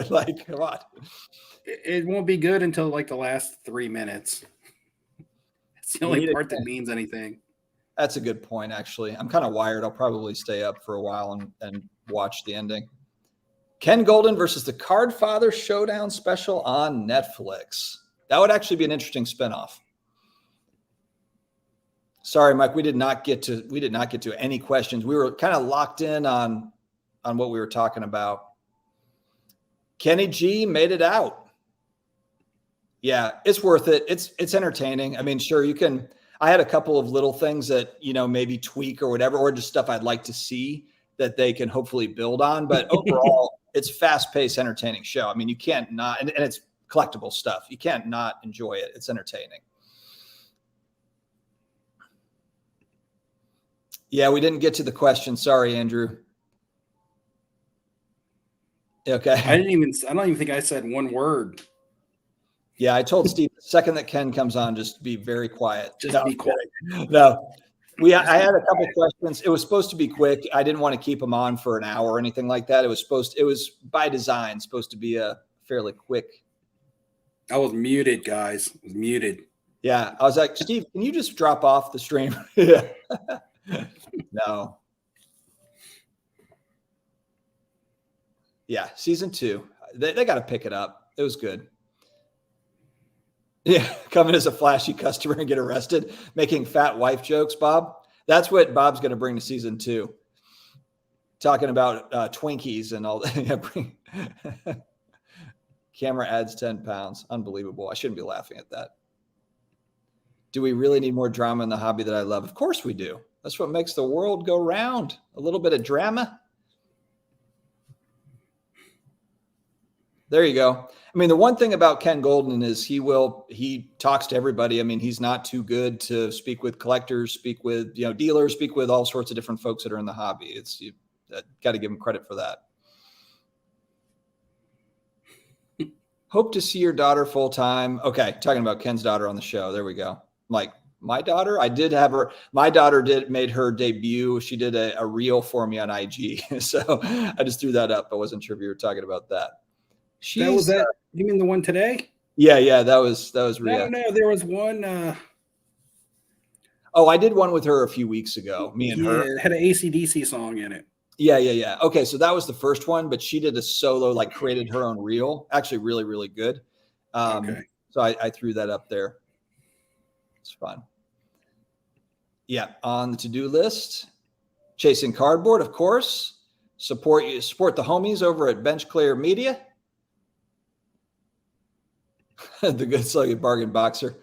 Like, come on. It won't be good until like the last 3 minutes. It's the only part that means anything. That's a good point, actually. I'm kind of wired. I'll probably stay up for a while and watch the ending. Ken Goldin versus the Cardfather Showdown special on Netflix. That would actually be an interesting spinoff. Sorry, Mike, we did not get to any questions. We were kind of locked in on what we were talking about. Kenny G made it out. Yeah, it's worth it. It's entertaining. I mean, sure, you can. I had a couple of little things that, maybe tweak or whatever, or just stuff I'd like to see that they can hopefully build on. But overall, it's fast-paced, entertaining show. I mean, you can't not, and it's collectible stuff. You can't not enjoy it. It's entertaining. Yeah, we didn't get to the question. Sorry, Andrew. Okay. I don't even think I said one word. Yeah, I told Steve the second that Ken comes on, just be very quiet. Just be quiet. No, I had a couple questions. It was supposed to be quick. I didn't want to keep them on for an hour or anything like that. It was by design supposed to be a fairly quick. I was muted, guys. I was muted. Yeah, I was like, Steve, can you just drop off the stream? Yeah. No. Yeah, season 2. They got to pick it up. It was good. Yeah, coming as a flashy customer and get arrested, making fat wife jokes, Bob. That's what Bob's going to bring to season 2. Talking about Twinkies and all that. Camera adds 10 pounds. Unbelievable. I shouldn't be laughing at that. Do we really need more drama in the hobby that I love? Of course we do. That's what makes the world go round. A little bit of drama. There you go. I mean, the one thing about Ken Goldin is he talks to everybody. I mean, he's not too good to speak with collectors, speak with, dealers, speak with all sorts of different folks that are in the hobby. You got to give him credit for that. Hope to see your daughter full time. Okay. Talking about Ken's daughter on the show. There we go. Like my daughter, I did have her. My daughter made her debut. She did a reel for me on IG. So I just threw that up. I wasn't sure if you were talking about that. You mean the one today? Yeah, that was real. No, there was one. Oh, I did one with her a few weeks ago. Me and her. It had an AC/DC song in it. Yeah. Okay, so that was the first one, but she did a solo, like created her own reel. Actually, really, really good. Okay. So I threw that up there. It's fun. Yeah, on the to-do list, chasing cardboard, of course. Support the homies over at Bench Clear Media. The good slogan, Bargain Boxer.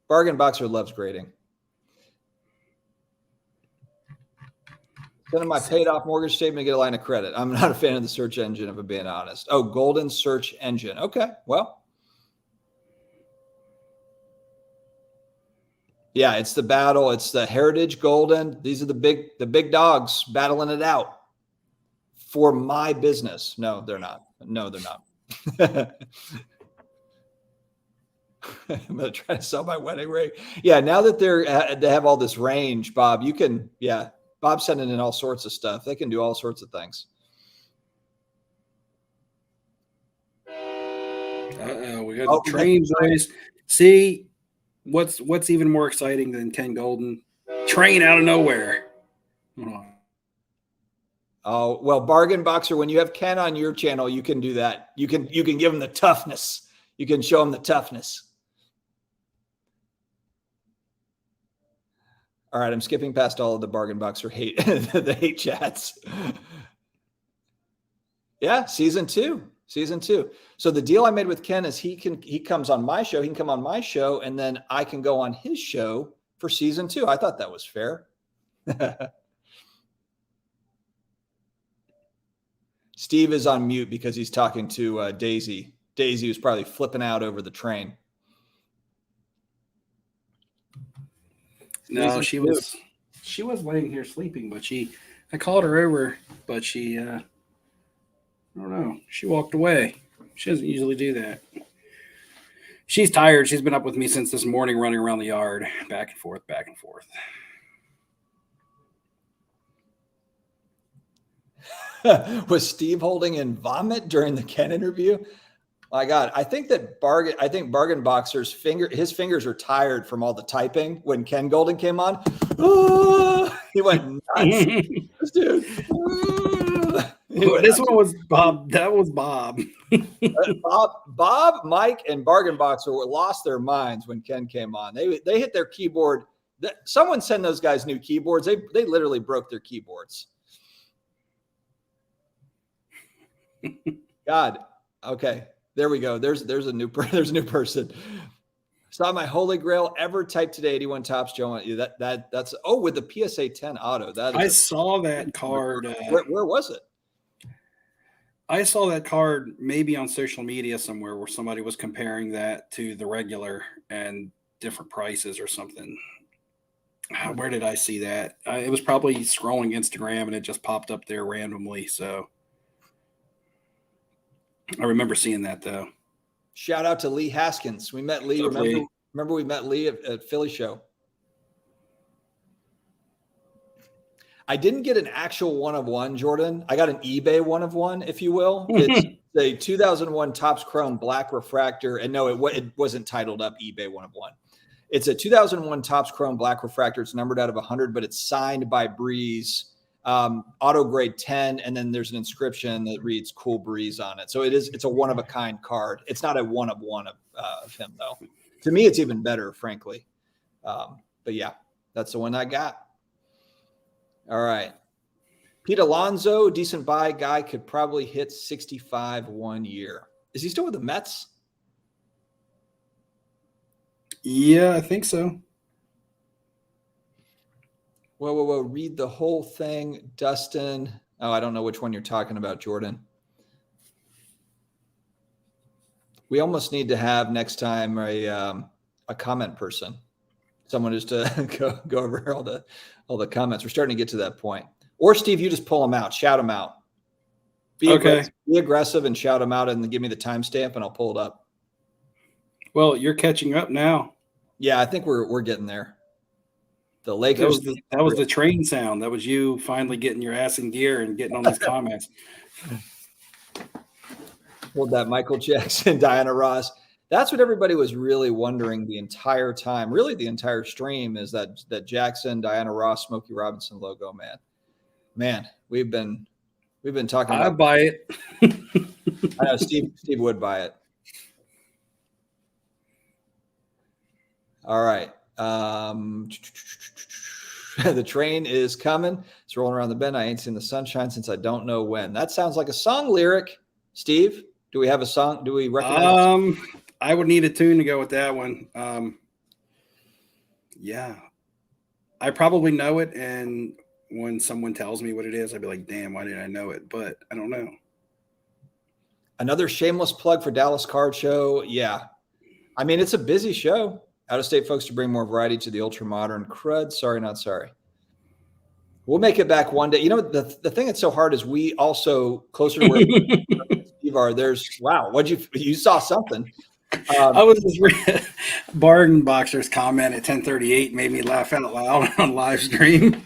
Bargain Boxer loves grading. Send him my paid off mortgage statement to get a line of credit. I'm not a fan of the search engine, if I'm being honest. Oh, Goldin search engine. Okay, well. Yeah, it's the battle. It's the Heritage Goldin. These are the big dogs battling it out for my business. No, they're not. I'm going to try to sell my wedding ring. Yeah, now that they have all this range, Bob, you can, Bob's sending in all sorts of stuff. They can do all sorts of things. We got the train boys. See, what's even more exciting than Ken Goldin? Train out of nowhere. Oh, well, Bargain Boxer, when you have Ken on your channel, you can do that. You can give him the toughness. You can show him the toughness. All right, I'm skipping past all of the Bargain Boxer hate, the hate chats. Yeah, season 2. So the deal I made with Ken is he comes on my show. He can come on my show, and then I can go on his show for season 2. I thought that was fair. Steve is on mute because he's talking to Daisy. Daisy was probably flipping out over the train. No, she was laying here sleeping, but I called her over, but she, I don't know. She walked away. She doesn't usually do that. She's tired. She's been up with me since this morning, running around the yard, back and forth, back and forth. Was Steve holding in vomit during the Ken interview? My God, I think Bargain Boxer's his fingers are tired from all the typing when Ken Goldin came on. He went nuts. This dude. This one was Bob. That was Bob. Bob, Mike, and Bargain Boxer lost their minds when Ken came on. They hit their keyboard. Someone send those guys new keyboards. They literally broke their keyboards. God. Okay. There we go. There's a new person. Saw my holy grail ever typed today. 81 tops, Joe. That's with the PSA 10 auto. I saw that card. Where was it? I saw that card maybe on social media somewhere where somebody was comparing that to the regular and different prices or something. Where did I see that? It was probably scrolling Instagram and it just popped up there randomly. So I remember seeing that though. Shout out to Lee Haskins. We met Lee. Remember we met Lee at Philly show. I didn't get an actual 1 of 1, Jordan. I got an eBay 1 of 1, if you will. It's a 2001 Topps Chrome black refractor. And no, it wasn't titled up eBay 1 of 1. It's a 2001 Topps Chrome black refractor. It's numbered out of 100, but it's signed by Breeze, auto grade 10. And then there's an inscription that reads Cool Breeze on it. So it's a one of a kind card. It's not a 1 of 1 of him though. To me, it's even better, frankly. But yeah, that's the one I got. All right. Pete Alonso, decent buy guy, could probably hit 65 1 year. Is he still with the Mets? Yeah, I think so. Whoa. Read the whole thing, Dustin. Oh, I don't know which one you're talking about, Jordan. We almost need to have next time a comment person. Someone just to go over all the comments. We're starting to get to that point. Or Steve, you just pull them out, shout them out. Be aggressive and shout them out, and then give me the timestamp, and I'll pull it up. Well, you're catching up now. Yeah, I think we're getting there. The Lakers. That was the train sound. That was you finally getting your ass in gear and getting on these comments. Hold that, Michael Jackson, Diana Ross. That's what everybody was really wondering the entire time, really the entire stream, is that Jackson, Diana Ross, Smokey Robinson logo, man, we've been talking about. I buy it. I know Steve would buy it. All right. The train is coming. It's rolling around the bend. I ain't seen the sunshine since I don't know when. That sounds like a song lyric. Steve, do we have a song? Do we recognize? I would need a tune to go with that one. Yeah, I probably know it. And when someone tells me what it is, I'd be like, damn, why did I know it? But I don't know. Another shameless plug for Dallas Card Show. Yeah. I mean, it's a busy show. Out-of-state folks to bring more variety to the ultra-modern crud. Sorry, not sorry. We'll make it back one day. You know, the thing that's so hard is we also, closer to where Steve are, wow, you saw something. I was just reading Bargain Boxer's comment at 10:38 made me laugh out loud on live stream.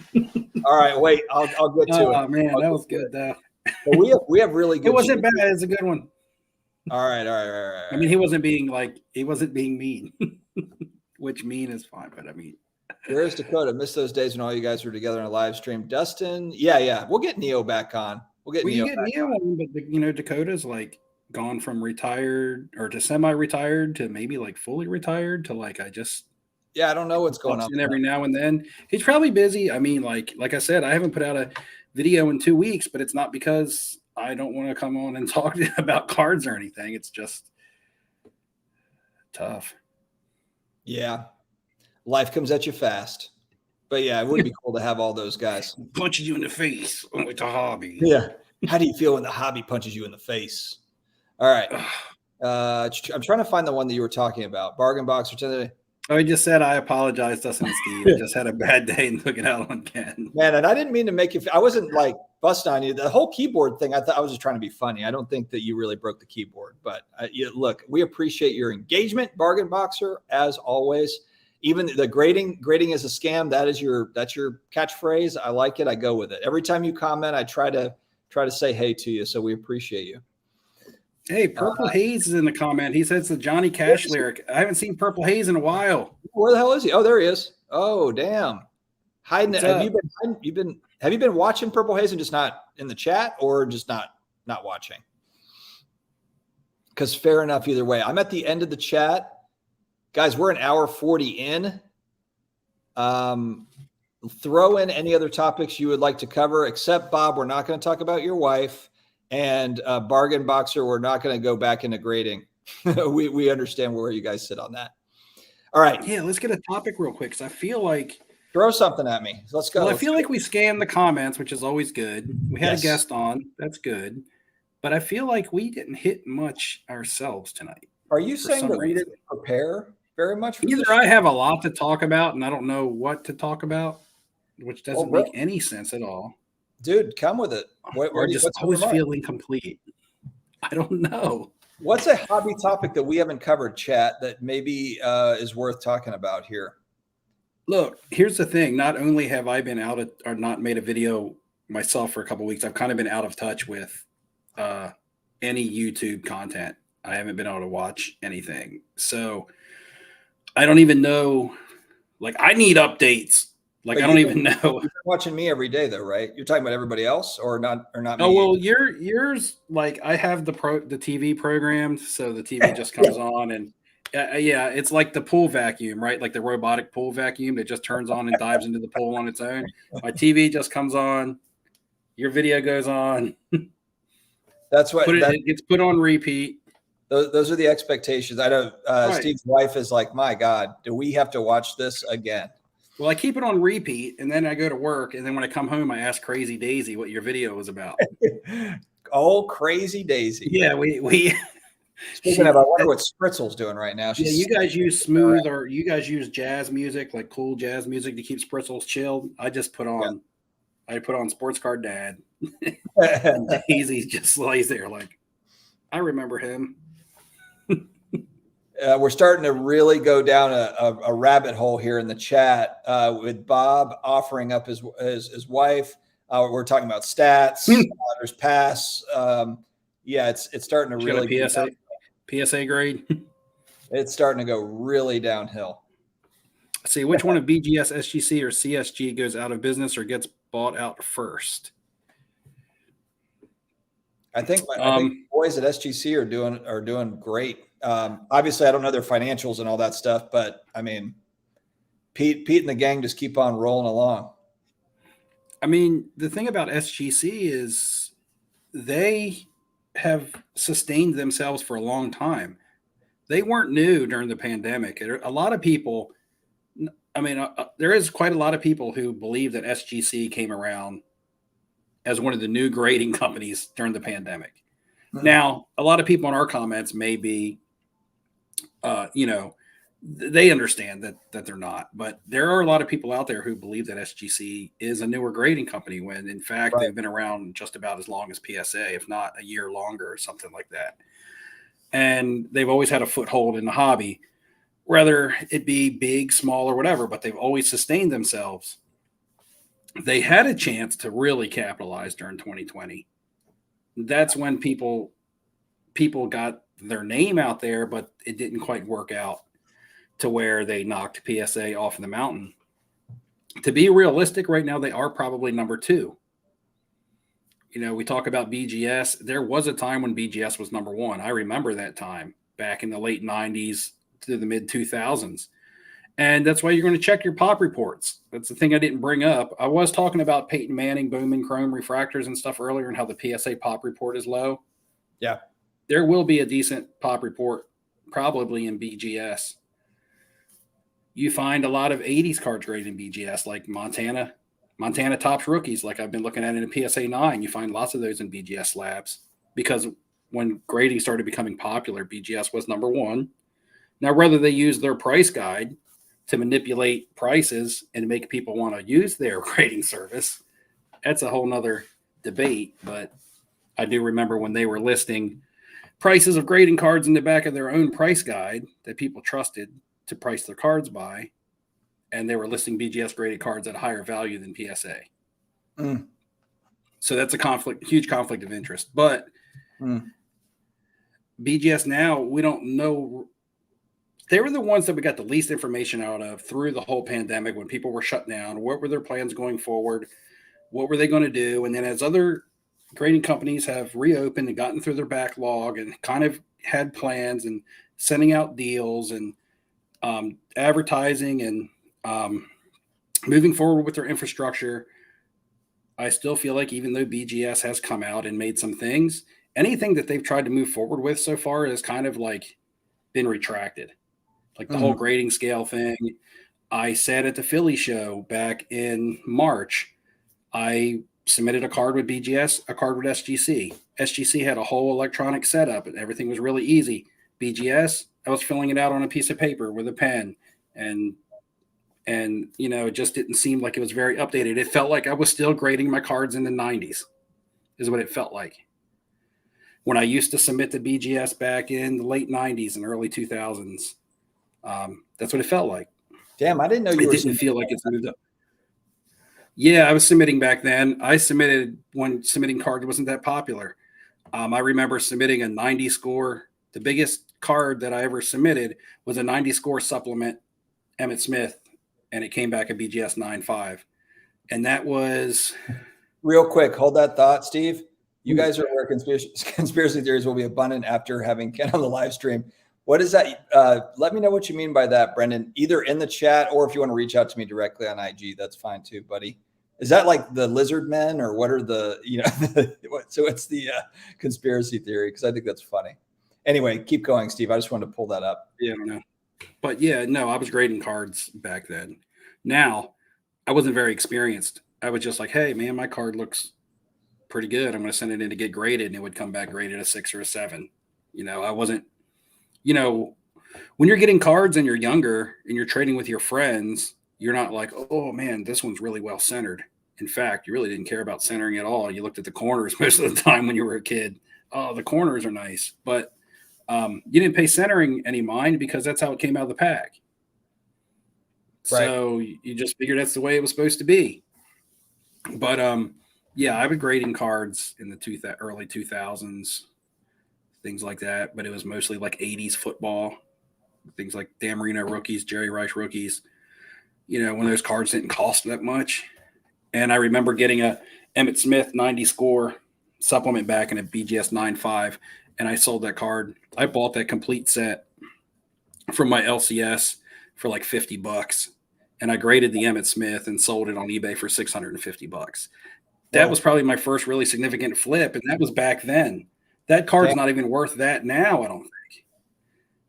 All right, wait, I'll get to it. Oh man, that was good though. Well, we have really good. It wasn't bad. It's a good one. All right. I mean, he wasn't being mean, which mean is fine. But I mean, where's Dakota? Miss those days when all you guys were together on a live stream. Dustin, yeah, we'll get Neo back on. We'll get Neo on, but Dakota's like gone from retired or to semi-retired to maybe like fully retired to like I don't know what's going on every now and then. He's probably busy. I mean, like I said, I haven't put out a video in 2 weeks, but it's not because I don't want to come on and talk about cards or anything. It's just tough. Yeah, life comes at you fast. But yeah, it would be cool to have all those guys punching you in the face with the hobby. Yeah. How do you feel when the hobby punches you in the face? All right. I'm trying to find the one that you were talking about. Bargain Boxer today. I just said I apologize, Dustin and Steve. I just had a bad day and took it out on Ken. Man, and I didn't mean to make you. I wasn't like busting on you. The whole keyboard thing, I thought I was just trying to be funny. I don't think that you really broke the keyboard. But look, we appreciate your engagement, Bargain Boxer, as always. Even the grading is a scam. That's your catchphrase. I like it. I go with it. Every time you comment, I try to try to say hey to you. So we appreciate you. Hey, Purple Haze is in the comment. He says the Johnny Cash lyric. I haven't seen Purple Haze in a while. Where the hell is he? Oh, there he is. Oh, damn. Hiding. Have you been watching Purple Haze and just not in the chat, or just not watching? Because fair enough either way. I'm at the end of the chat. Guys, we're an hour 40 in. Throw in any other topics you would like to cover, except Bob, we're not going to talk about your wife, and Bargain Boxer, we're not going to go back into grading. we understand where you guys sit on that. All right. Yeah, let's get a topic real quick, because I feel like throw something at me. Let's go. Well, I feel like we scanned the comments, which is always good. We had Yes. a guest on. That's good. But I feel like we didn't hit much ourselves tonight. Are you for saying some that we reason. didn't prepare very much for Either this? I have a lot to talk about and I don't know what to talk about, which doesn't bro. make any sense at all. Dude, come with it. Or just what's on always your mind? feel incomplete. I don't know. What's a hobby topic that we haven't covered, chat, that maybe is worth talking about here? Look, here's the thing. Not only have I been out of, or not made a video myself for a couple of weeks, I've kind of been out of touch with any YouTube content. I haven't been able to watch anything. So I don't even know. Like, I need updates. Like, But I don't even know. You're watching me every day, though, right? You're talking about everybody else, or not Oh, me? well, yours, like, I have the TV programmed, so the TV just comes on, and yeah, it's like the pool vacuum, right? Like the robotic pool vacuum that just turns on and dives into the pool on its own. My TV just comes on, your video goes on. That's what It gets put on repeat. Those are the expectations. I know Right. Steve's wife is like, my God, do we have to watch this again? Well, I keep it on repeat, and then I go to work, and then when I come home, I ask Crazy Daisy what your video was about. Oh, Crazy Daisy. Yeah, we Speaking of, I wonder what Spritzel's doing right now. Yeah, you guys use smooth, or you guys use jazz music, like cool jazz music to keep Spritzels chilled. I just put on, I put on Sports Card Dad. And Daisy just lays there like, I remember him. We're starting to really go down a rabbit hole here in the chat with Bob offering up his wife. We're talking about stats. There's pass. Yeah, it's starting to really PSA grade. It's starting to go really downhill. See, which one of BGS, SGC, or CSG goes out of business or gets bought out first? I think the boys at SGC are doing great. Obviously, I don't know their financials and all that stuff, but I mean, Pete and the gang just keep on rolling along. I mean, the thing about SGC is they have sustained themselves for a long time. They weren't new during the pandemic. A lot of people, I mean, there is quite a lot of people who believe that SGC came around as one of the new grading companies during the pandemic. Mm-hmm. Now, a lot of people in our comments may be, they understand that they're not, but there are a lot of people out there who believe that SGC is a newer grading company when in fact they've been around just about as long as PSA, if not a year longer or something like that. And they've always had a foothold in the hobby, whether it be big, small, or whatever, but they've always sustained themselves. They had a chance to really capitalize during 2020. That's when people got their name out there, but it didn't quite work out to where they knocked PSA off of the mountain. To be realistic, right now, they are probably number 2. You know, we talk about BGS. There was a time when BGS was number 1. I remember that time back in the late 90s to the mid 2000s. And that's why you're going to check your pop reports. That's the thing I didn't bring up. I was talking about Peyton Manning, Bowman Chrome refractors and stuff earlier and how the PSA pop report is low. Yeah. There will be a decent pop report probably in BGS. You find a lot of 80s cards graded in BGS, like Montana Topps rookies, like I've been looking at in a PSA 9. You find lots of those in BGS slabs because when grading started becoming popular, BGS was number 1. Now, whether they use their price guide to manipulate prices and make people want to use their grading service, that's a whole nother debate. But I do remember when they were listing prices of grading cards in the back of their own price guide that people trusted to price their cards by, and they were listing BGS graded cards at a higher value than PSA. So that's a huge conflict of interest. But BGS now, we don't know. They were the ones that we got the least information out of through the whole pandemic when people were shut down. What were their plans going forward? What were they going to do? And then as other grading companies have reopened and gotten through their backlog and kind of had plans and sending out deals and advertising and moving forward with their infrastructure, I still feel like even though BGS has come out and made some things, anything that they've tried to move forward with so far has kind of like been retracted. Like the whole grading scale thing. I said at the Philly show back in March, I submitted a card with BGS, a card with SGC. SGC had a whole electronic setup and everything was really easy. BGS, I was filling it out on a piece of paper with a pen and you know, it just didn't seem like it was very updated. It felt like I was still grading my cards in the 90s is what it felt like. When I used to submit to BGS back in the late 90s and early 2000s, that's what it felt like. Damn, I didn't know you were. It didn't feel like it's moved up. Yeah, I was submitting back then. I submitted when submitting cards wasn't that popular. I remember submitting a 90 score. The biggest card that I ever submitted was a 90 score supplement, Emmitt Smith, and it came back a BGS 9.5. And that was... Real quick, hold that thought, Steve. You guys are where conspiracy theories will be abundant after having Ken on the live stream. What is that? Let me know what you mean by that, Brendan, either in the chat or if you want to reach out to me directly on IG, that's fine too, buddy. Is that like the lizard men or what are the, you know, so it's the conspiracy theory? Because I think that's funny. Anyway, keep going, Steve. I just wanted to pull that up. Yeah, I don't know. But yeah, no, I was grading cards back then. Now, I wasn't very experienced. I was just like, hey, man, my card looks pretty good. I'm going to send it in to get graded, and it would come back graded a 6 or a 7. You know, I wasn't, you know, when you're getting cards and you're younger and you're trading with your friends, you're not like, oh, man, this one's really well centered. In fact, you really didn't care about centering at all. You looked at the corners most of the time when you were a kid. Oh, the corners are nice. But you didn't pay centering any mind because that's how it came out of the pack. Right. So you just figured that's the way it was supposed to be. But yeah, I was grading cards in the early 2000s, things like that. But it was mostly like 80s football, things like Dan Marino rookies, Jerry Rice rookies. You know, when those cards didn't cost that much. And I remember getting a Emmitt Smith 90 score supplement back in a BGS 9.5. And I sold that card. I bought that complete set from my LCS for like $50. And I graded the Emmitt Smith and sold it on eBay for $650. That was probably my first really significant flip. And that was back then. That card's not even worth that now, I don't think.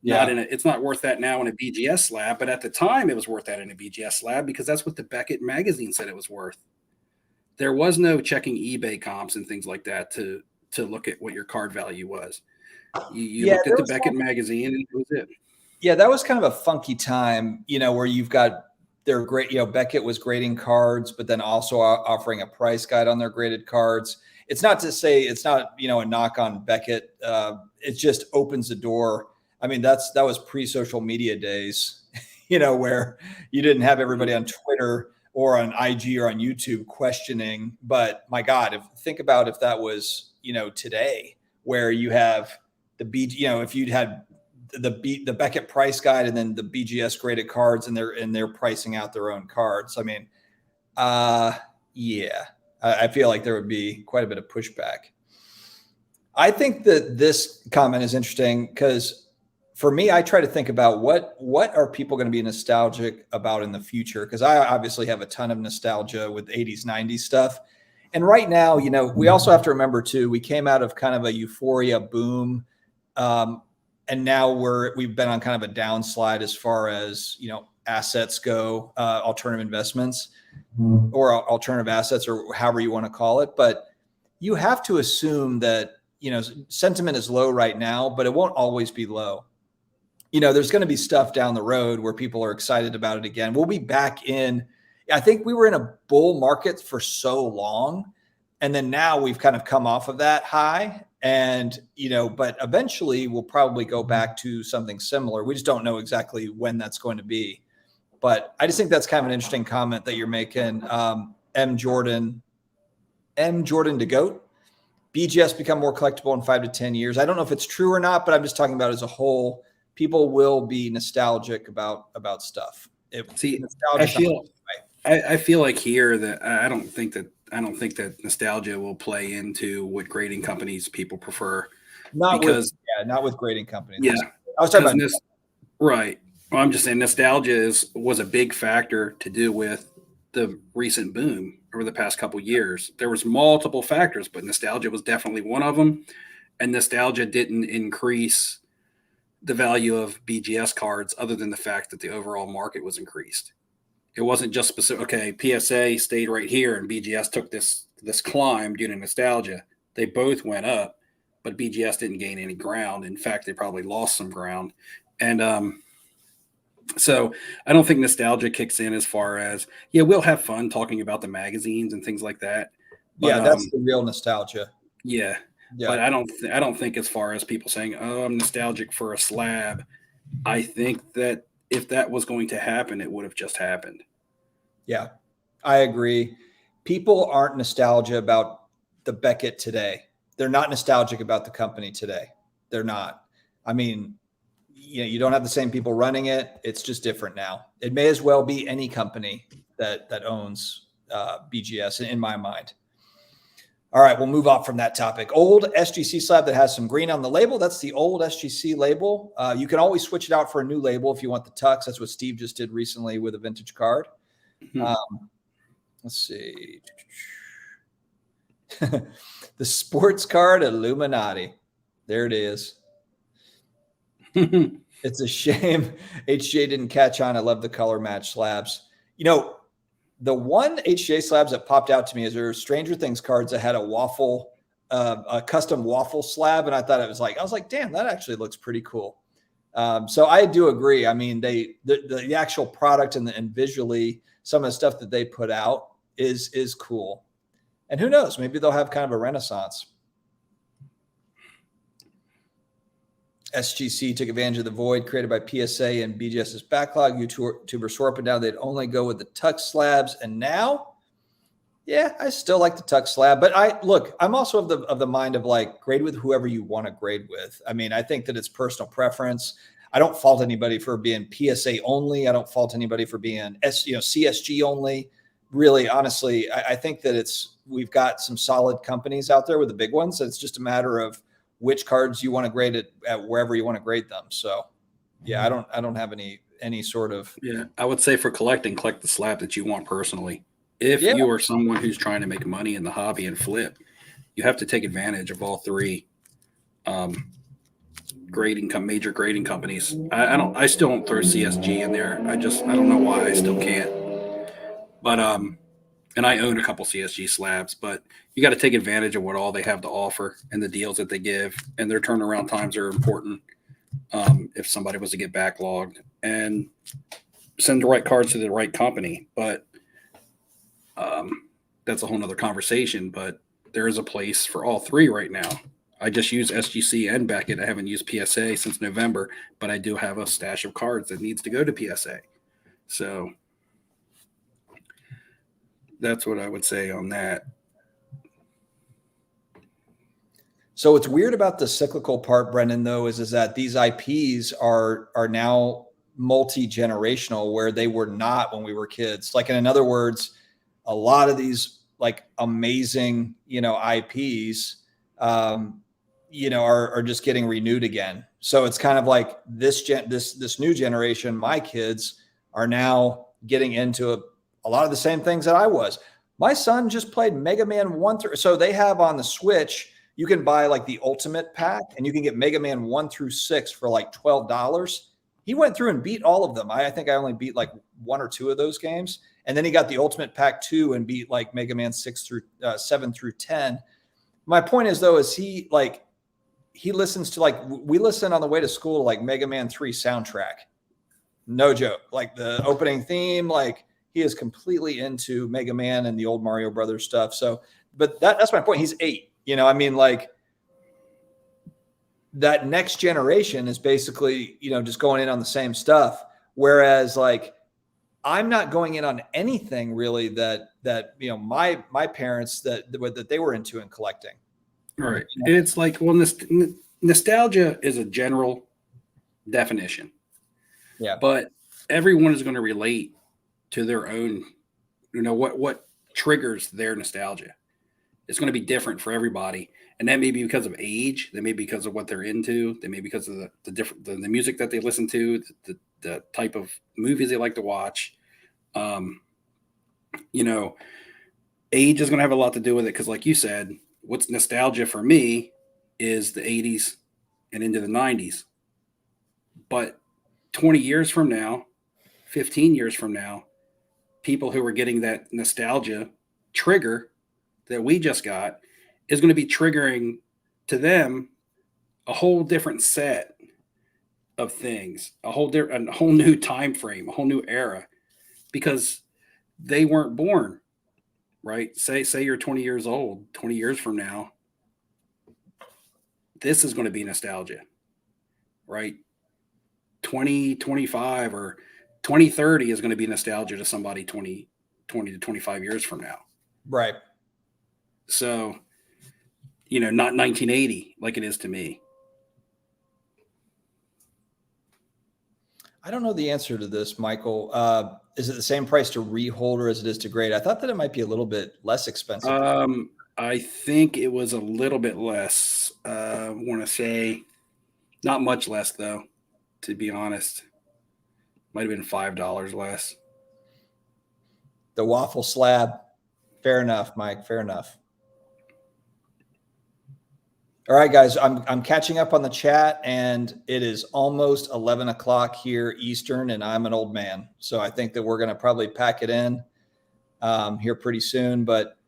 Yeah. It's not worth that now in a BGS slab, but at the time it was worth that in a BGS slab because that's what the Beckett magazine said it was worth. There was no checking eBay comps and things like that to look at what your card value was. You looked at the Beckett magazine and that was it. Yeah, that was kind of a funky time, you know, where you've got their great, you know, Beckett was grading cards, but then also offering a price guide on their graded cards. It's not to say it's not, you know, a knock on Beckett. It just opens the door. I mean, that was pre-social media days, you know, where you didn't have everybody on Twitter or on IG or on YouTube questioning. But my God, think about if that was, you know, today, where you have you know, if you'd had the Beckett price guide and then the BGS graded cards and they're pricing out their own cards. I mean, yeah, I feel like there would be quite a bit of pushback. I think that this comment is interesting because for me, I try to think about what are people going to be nostalgic about in the future? Because I obviously have a ton of nostalgia with 80s, 90s stuff. And right now, you know, we also have to remember too, we came out of kind of a euphoria boom. And now we've been on kind of a downslide as far as, you know, assets go, alternative investments or alternative assets or however you want to call it. But you have to assume that, you know, sentiment is low right now, but it won't always be low. You know, there's going to be stuff down the road where people are excited about it again. We'll be back in. I think we were in a bull market for so long. And then now we've kind of come off of that high and, you know, but eventually we'll probably go back to something similar. We just don't know exactly when that's going to be. But I just think that's kind of an interesting comment that you're making. M. Jordan, M. Jordan to GOAT. BGS become more collectible in 5 to 10 years. I don't know if it's true or not, but I'm just talking about as a whole. People will be nostalgic about stuff. I feel like here that I don't think that nostalgia will play into what grading companies people prefer. Not with grading companies. Yeah, I was talking about right. Well, I'm just saying nostalgia was a big factor to do with the recent boom over the past couple years. There was multiple factors, but nostalgia was definitely one of them. And nostalgia didn't increase the value of BGS cards other than the fact that the overall market was increased. It wasn't just specific. Okay, PSA stayed right here and BGS took this climb due to nostalgia. They both went up, but BGS didn't gain any ground. In fact, they probably lost some ground. And so I don't think nostalgia kicks in as far as, yeah, we'll have fun talking about the magazines and things like that. But, that's the real nostalgia. Yeah. But I don't think as far as people saying, oh, I'm nostalgic for a slab. I think that if that was going to happen, it would have just happened. Yeah, I agree. People aren't nostalgic about the Beckett today. They're not nostalgic about the company today. They're not. I mean, you don't have the same people running it. It's just different now. It may as well be any company that owns BGS in my mind. All right, we'll move off from that topic. Old SGC slab that has some green on the label. That's the old SGC label. You can always switch it out for a new label if you want the tux. That's what Steve just did recently with a vintage card. Let's see. The sports card Illuminati. There it is. It's a shame HJ didn't catch on. I love the color match slabs. The one HJ slabs that popped out to me is there were Stranger Things cards that had a custom waffle slab. And I thought I was like, damn, that actually looks pretty cool. So I do agree. I mean, the actual product and visually some of the stuff that they put out is cool. And who knows, maybe they'll have kind of a renaissance. SGC took advantage of the void created by PSA and BGS's backlog. YouTubers swore up and down they'd only go with the tux slabs. And now, yeah, I still like the tux slab. But I'm also of the mind of grade with whoever you want to grade with. I mean, I think that it's personal preference. I don't fault anybody for being PSA only. I don't fault anybody for being CSG only. Really, honestly, I think that we've got some solid companies out there with the big ones. It's just a matter of which cards you want to grade it at wherever you want to grade them. So yeah, I don't have any sort of. Yeah. I would say for collecting, collect the slab that you want personally. If you are someone who's trying to make money in the hobby and flip, you have to take advantage of all three major grading companies. I still don't throw CSG in there. I don't know why I still can't. But and I own a couple CSG slabs, but you got to take advantage of what all they have to offer and the deals that they give, and their turnaround times are important. If somebody was to get backlogged, and send the right cards to the right company, but that's a whole nother conversation. But there is a place for all three right now. I just use SGC and Beckett. I haven't used PSA since November, but I do have a stash of cards that needs to go to PSA. So that's what I would say on that. So what's weird about the cyclical part, Brendan, though, is that these IPs are now multi-generational, where they were not when we were kids. In other words, a lot of these amazing, IPs, are just getting renewed again. So it's kind of like this new generation, my kids are now getting into a lot of the same things that I was. My son just played Mega Man 1 through. So they have on the Switch, you can buy the Ultimate Pack and you can get Mega Man 1 through 6 for $12. He went through and beat all of them. I think I only beat 1 or 2 of those games. And then he got the Ultimate Pack 2 and beat Mega Man 7 through 10. My point is, though, is he listens to we listen on the way to school to Mega Man 3 soundtrack. No joke. The opening theme, he is completely into Mega Man and the old Mario Brothers stuff. So, but that's my point. He's 8. That next generation is basically, just going in on the same stuff. Whereas I'm not going in on anything really that my parents that they were into and collecting. Right. It's like, well, nostalgia is a general definition. Yeah. But everyone is going to relate to their own, what triggers their nostalgia. It's going to be different for everybody. And that may be because of age. That may be because of what they're into. That may be because of the music that they listen to, the type of movies they like to watch. Age is going to have a lot to do with it. Because like you said, what's nostalgia for me is the 80s and into the 90s. But 20 years from now, 15 years from now, people who are getting that nostalgia trigger that we just got is going to be triggering to them a whole different set of things, a whole new time frame, a whole new era, because they weren't born, right? Say you're 20 years old, 20 years from now, this is going to be nostalgia, right? 2025 or 2030 is going to be nostalgia to somebody 20 to 25 years from now. Right. So, not 1980 like it is to me. I don't know the answer to this, Michael. Is it the same price to rehold or as it is to grade? I thought that it might be a little bit less expensive. I think it was a little bit less. I want to say not much less, though, to be honest. Might have been $5 less. The waffle slab. Fair enough, Mike. Fair enough. All right, guys, I'm catching up on the chat, and it is almost 11 o'clock here Eastern, and I'm an old man. So I think that we're going to probably pack it in here pretty soon. But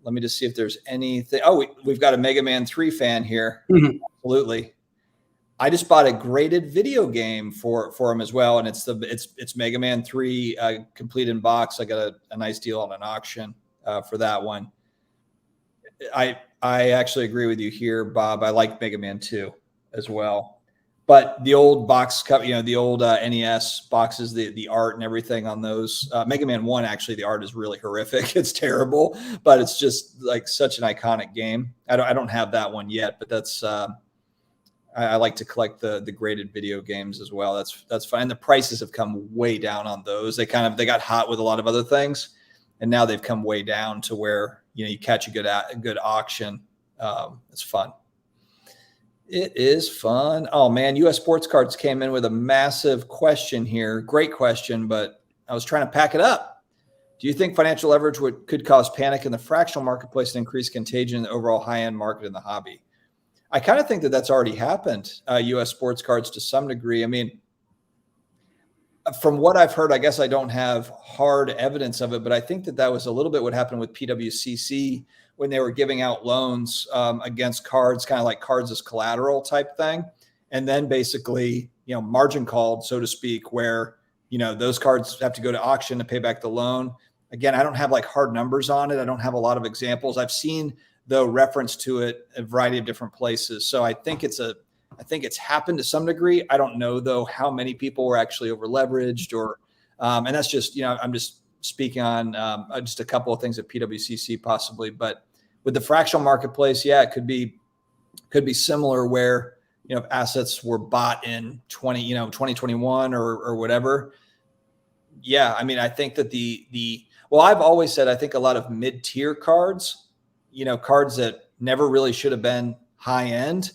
let me just see if there's anything. Oh, we've got a Mega Man 3 fan here. Mm-hmm. Absolutely. I just bought a graded video game for him as well, and it's Mega Man 3 complete in box. I got a nice deal on an auction for that one. I actually agree with you here, Bob. I like Mega Man 2 as well. But the old box cup, the old NES boxes, the art and everything on those. Mega Man 1, actually, the art is really horrific. It's terrible, but it's just like such an iconic game. I don't have that one yet, but that's I like to collect the graded video games as well. That's fine. The prices have come way down on those. They got hot with a lot of other things, and now they've come way down to where you catch a good auction. It's fun. It is fun. Oh man, U.S. Sports Cards came in with a massive question here. Great question, but I was trying to pack it up. Do you think financial leverage could cause panic in the fractional marketplace and increase contagion in the overall high-end market in the hobby? I kind of think that that's already happened. U.S. Sports Cards to some degree. I mean, from what I've heard, I guess I don't have hard evidence of it, but I think that was a little bit what happened with PWCC when they were giving out loans against cards, kind of like cards as collateral type thing. And then basically, margin called, so to speak, where, those cards have to go to auction to pay back the loan. Again, I don't have like hard numbers on it. I don't have a lot of examples. I've seen the reference to it a variety of different places. So I think it's happened to some degree. I don't know though how many people were actually over leveraged or, and that's just, I'm just speaking on just a couple of things at PWCC possibly, but with the fractional marketplace, yeah, it could be similar where, if assets were bought in 2021 or whatever. Yeah. I mean, I think that well, I've always said, I think a lot of mid-tier cards, cards that never really should have been high end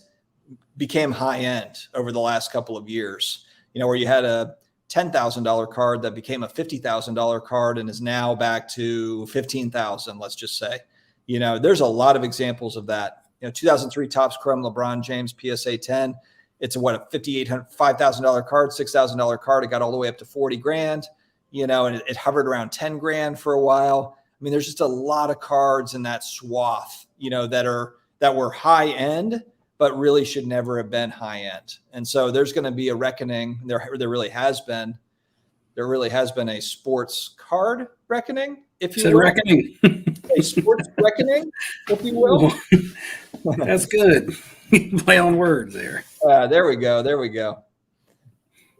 became high end over the last couple of years, where you had a $10,000 card that became a $50,000 card and is now back to 15,000, let's just say. There's a lot of examples of that. 2003 Topps Chrome LeBron James PSA 10. It's a $5,000 card, $6,000 card. It got all the way up to 40 grand, and it hovered around 10 grand for a while. I mean, there's just a lot of cards in that swath, that were high end, but really should never have been high end. And so there's going to be a reckoning. There really has been a sports card reckoning, if you will. Reckoning. A sports reckoning, if you will. That's good. Play on words there. There we go.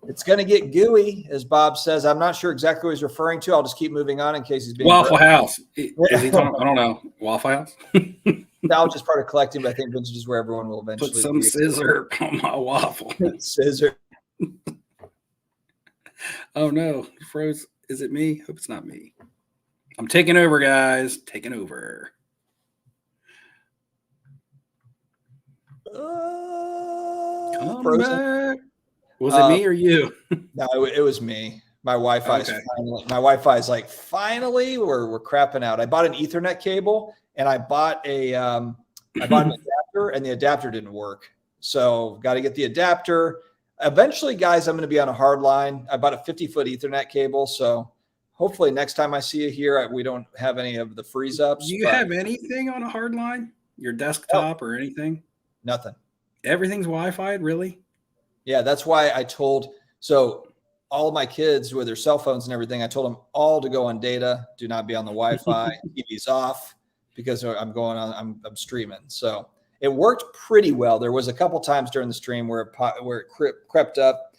It's going to get gooey, as Bob says. I'm not sure exactly what he's referring to. I'll just keep moving on in case he's being Waffle House. Is he talking? I don't know. Waffle House. Nostalgia is part of collecting, but I think vintage is where everyone will eventually Put some scissor on my waffle. Scissor. Oh no, froze. Is it me? Hope it's not me. I'm taking over, guys. Taking over. Come back. Was it me or you? No, it was me. My Wi-Fi is finally. My Wi-Fi is like finally. We're crapping out. I bought an Ethernet cable and I bought an adapter, and the adapter didn't work. So got to get the adapter. Eventually, guys, I'm going to be on a hard line. I bought a 50-foot Ethernet cable, so hopefully next time I see you here, we don't have any of the freeze ups. Do you have anything on a hard line? Your desktop or anything? Nothing. Everything's Wi-Fi, really? Yeah, that's why I told all of my kids with their cell phones and everything, I told them all to go on data, do not be on the Wi-Fi, TV's off, because I'm going on, I'm streaming. So it worked pretty well. There was a couple times during the stream where it crept up,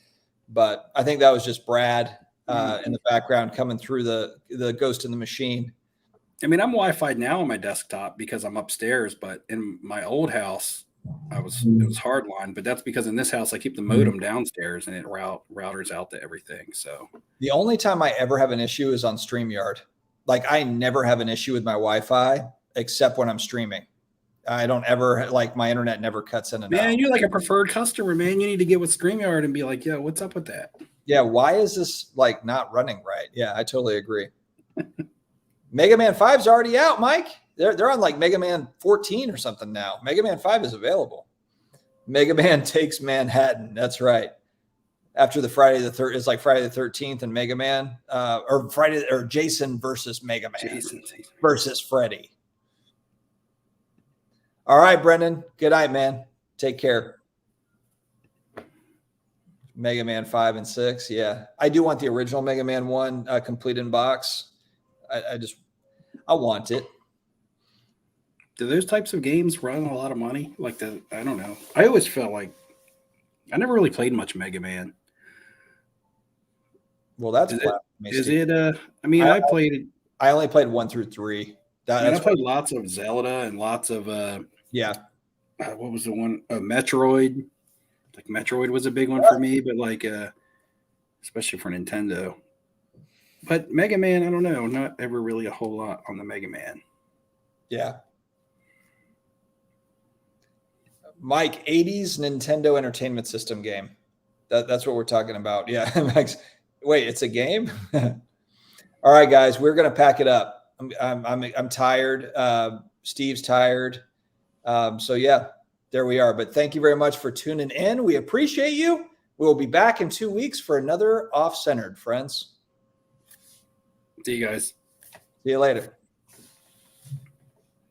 but I think that was just Brad in the background coming through the ghost in the machine. I mean, I'm Wi-Fi now on my desktop because I'm upstairs, but in my old house, it was hardline, but that's because in this house I keep the modem downstairs and it routers out to everything. So the only time I ever have an issue is on StreamYard. Like I never have an issue with my Wi-Fi except when I'm streaming. I don't ever my internet never cuts in and out. Man, you're like a preferred customer, man. You need to get with StreamYard and be like, yo, what's up with that? Yeah, why is this not running right? Yeah, I totally agree. Mega Man 5's already out, Mike. They're on Mega Man 14 or something now. Mega Man 5 is available. Mega Man Takes Manhattan. That's right. After the Friday the 3rd, it's like Friday the 13th and Mega Man, or Jason versus Mega Man. Jason versus Freddy. All right, Brendan. Good night, man. Take care. Mega Man 5 and 6. Yeah. I do want the original Mega Man 1 complete in box. I want it. Do those types of games run a lot of money? I don't know. I always felt like I never really played much Mega Man. Well, that's I played it. I only played 1 through 3. I played lots of Zelda and lots of what was the one? Metroid. Metroid was a big one for me, but especially for Nintendo. But Mega Man, I don't know, not ever really a whole lot on the Mega Man. Yeah. Mike, 80s Nintendo Entertainment System game. That's what we're talking about. Yeah. Wait, it's a game? All right, guys, we're going to pack it up. I'm tired. Steve's tired. So yeah, there we are. But thank you very much for tuning in. We appreciate you. We'll be back in 2 weeks for another Off-Centered, friends. See you guys. See you later.